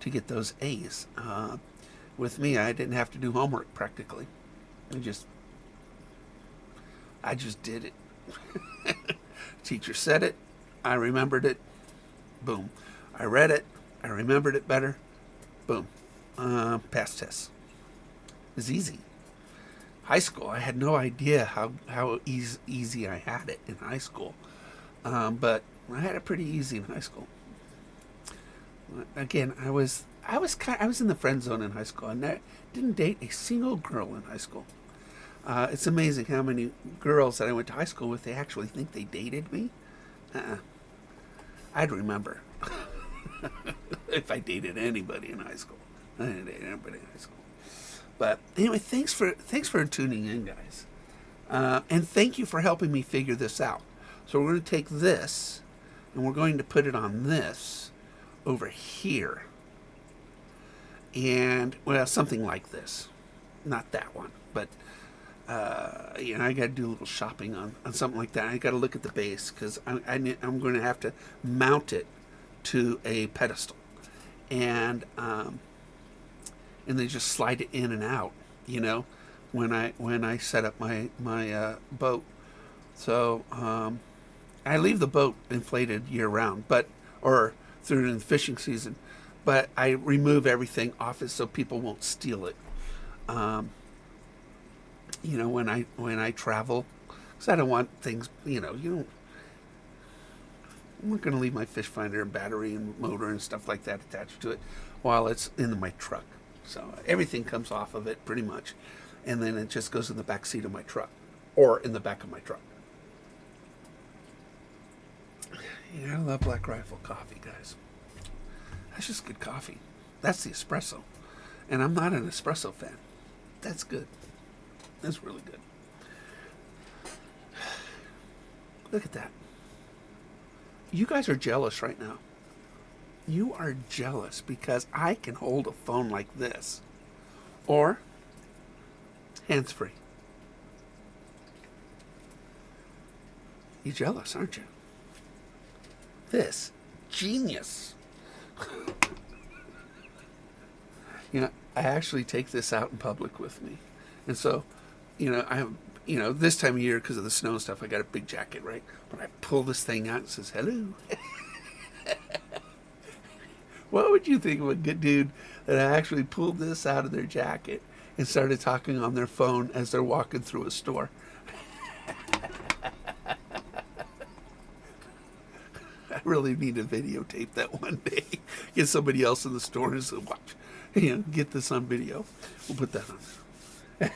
to get those A's. With me, I didn't have to do homework practically. I just did it. Teacher said it, I remembered it, boom. I read it, I remembered it better, boom. Pass tests. It was easy. High school, I had no idea how easy I had it in high school. But I had it pretty easy in high school. Again, I was in the friend zone in high school. I didn't date a single girl in high school. It's amazing how many girls that I went to high school with, they actually think they dated me. I'd remember if I dated anybody in high school. I didn't date anybody in high school. But anyway, thanks for tuning in, guys. And thank you for helping me figure this out. So we're going to take this, and we're going to put it on this over here. And, well, something like this. Not that one, but I got to do a little shopping on something like that. I got to look at the base, because I'm going to have to mount it to a pedestal, and they just slide it in and out, when I set up my boat. So I leave the boat inflated year round, or through the fishing season, but I remove everything off it so people won't steal it. When I travel, because I don't want things, I'm not going to leave my fish finder and battery and motor and stuff like that attached to it while it's in my truck. So everything comes off of it pretty much, and then it just goes in the back seat of my truck, or in the back of my truck. I love Black Rifle coffee, guys. That's just good coffee. That's the espresso. And I'm not an espresso fan. That's good. That's really good. Look at that. You guys are jealous right now. You are jealous because I can hold a phone like this. Or hands-free. You're jealous, aren't you? This. Genius. I actually take this out in public with me. And so, I have, this time of year, because of the snow and stuff, I got a big jacket, right? But I pull this thing out and says, hello. What would you think of a good dude that actually pulled this out of their jacket and started talking on their phone as they're walking through a store? I really need to videotape that one day. Get somebody else in the store and say, watch, get this on video. We'll put that on.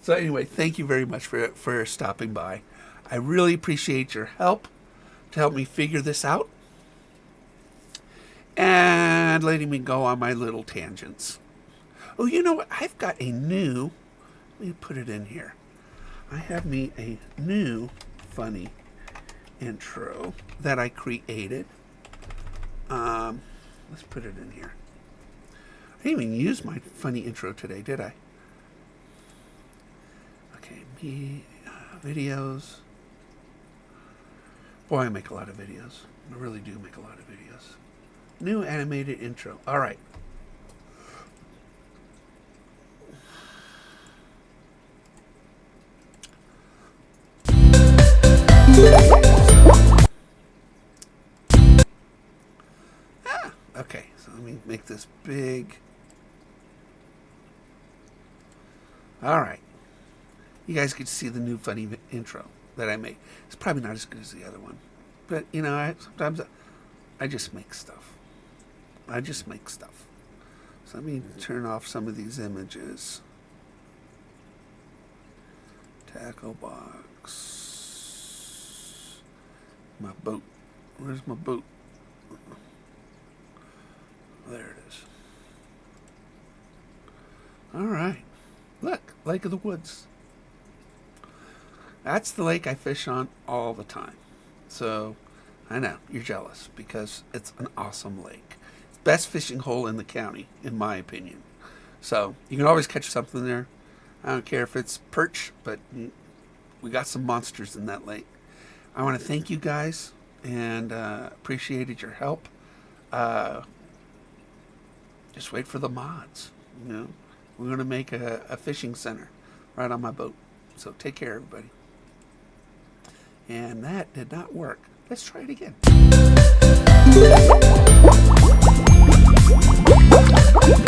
So anyway, thank you very much for stopping by. I really appreciate your help to help me figure this out and letting me go on my little tangents. Oh, you know what? I've got a new, let me put it in here. I have me a new funny intro that I created. Let's put it in here. I didn't even use my funny intro today, did I? Okay, videos. Boy, I make a lot of videos. I really do make a lot of videos. New animated intro. All right. Okay, so let me make this big. All right. You guys get to see the new funny intro that I made. It's probably not as good as the other one. But, sometimes I just make stuff. So let me turn off some of these images. Tackle box. My boat. Where's my boat? There it is. All right. Look, Lake of the Woods. That's the lake I fish on all the time. So, I know, you're jealous because it's an awesome lake. It's the best fishing hole in the county, in my opinion. So, you can always catch something there. I don't care if it's perch, but we got some monsters in that lake. I want to thank you guys and appreciated your help. Just wait for the mods. We're going to make a fishing center right on my boat. So take care, everybody. And that did not work. Let's try it again.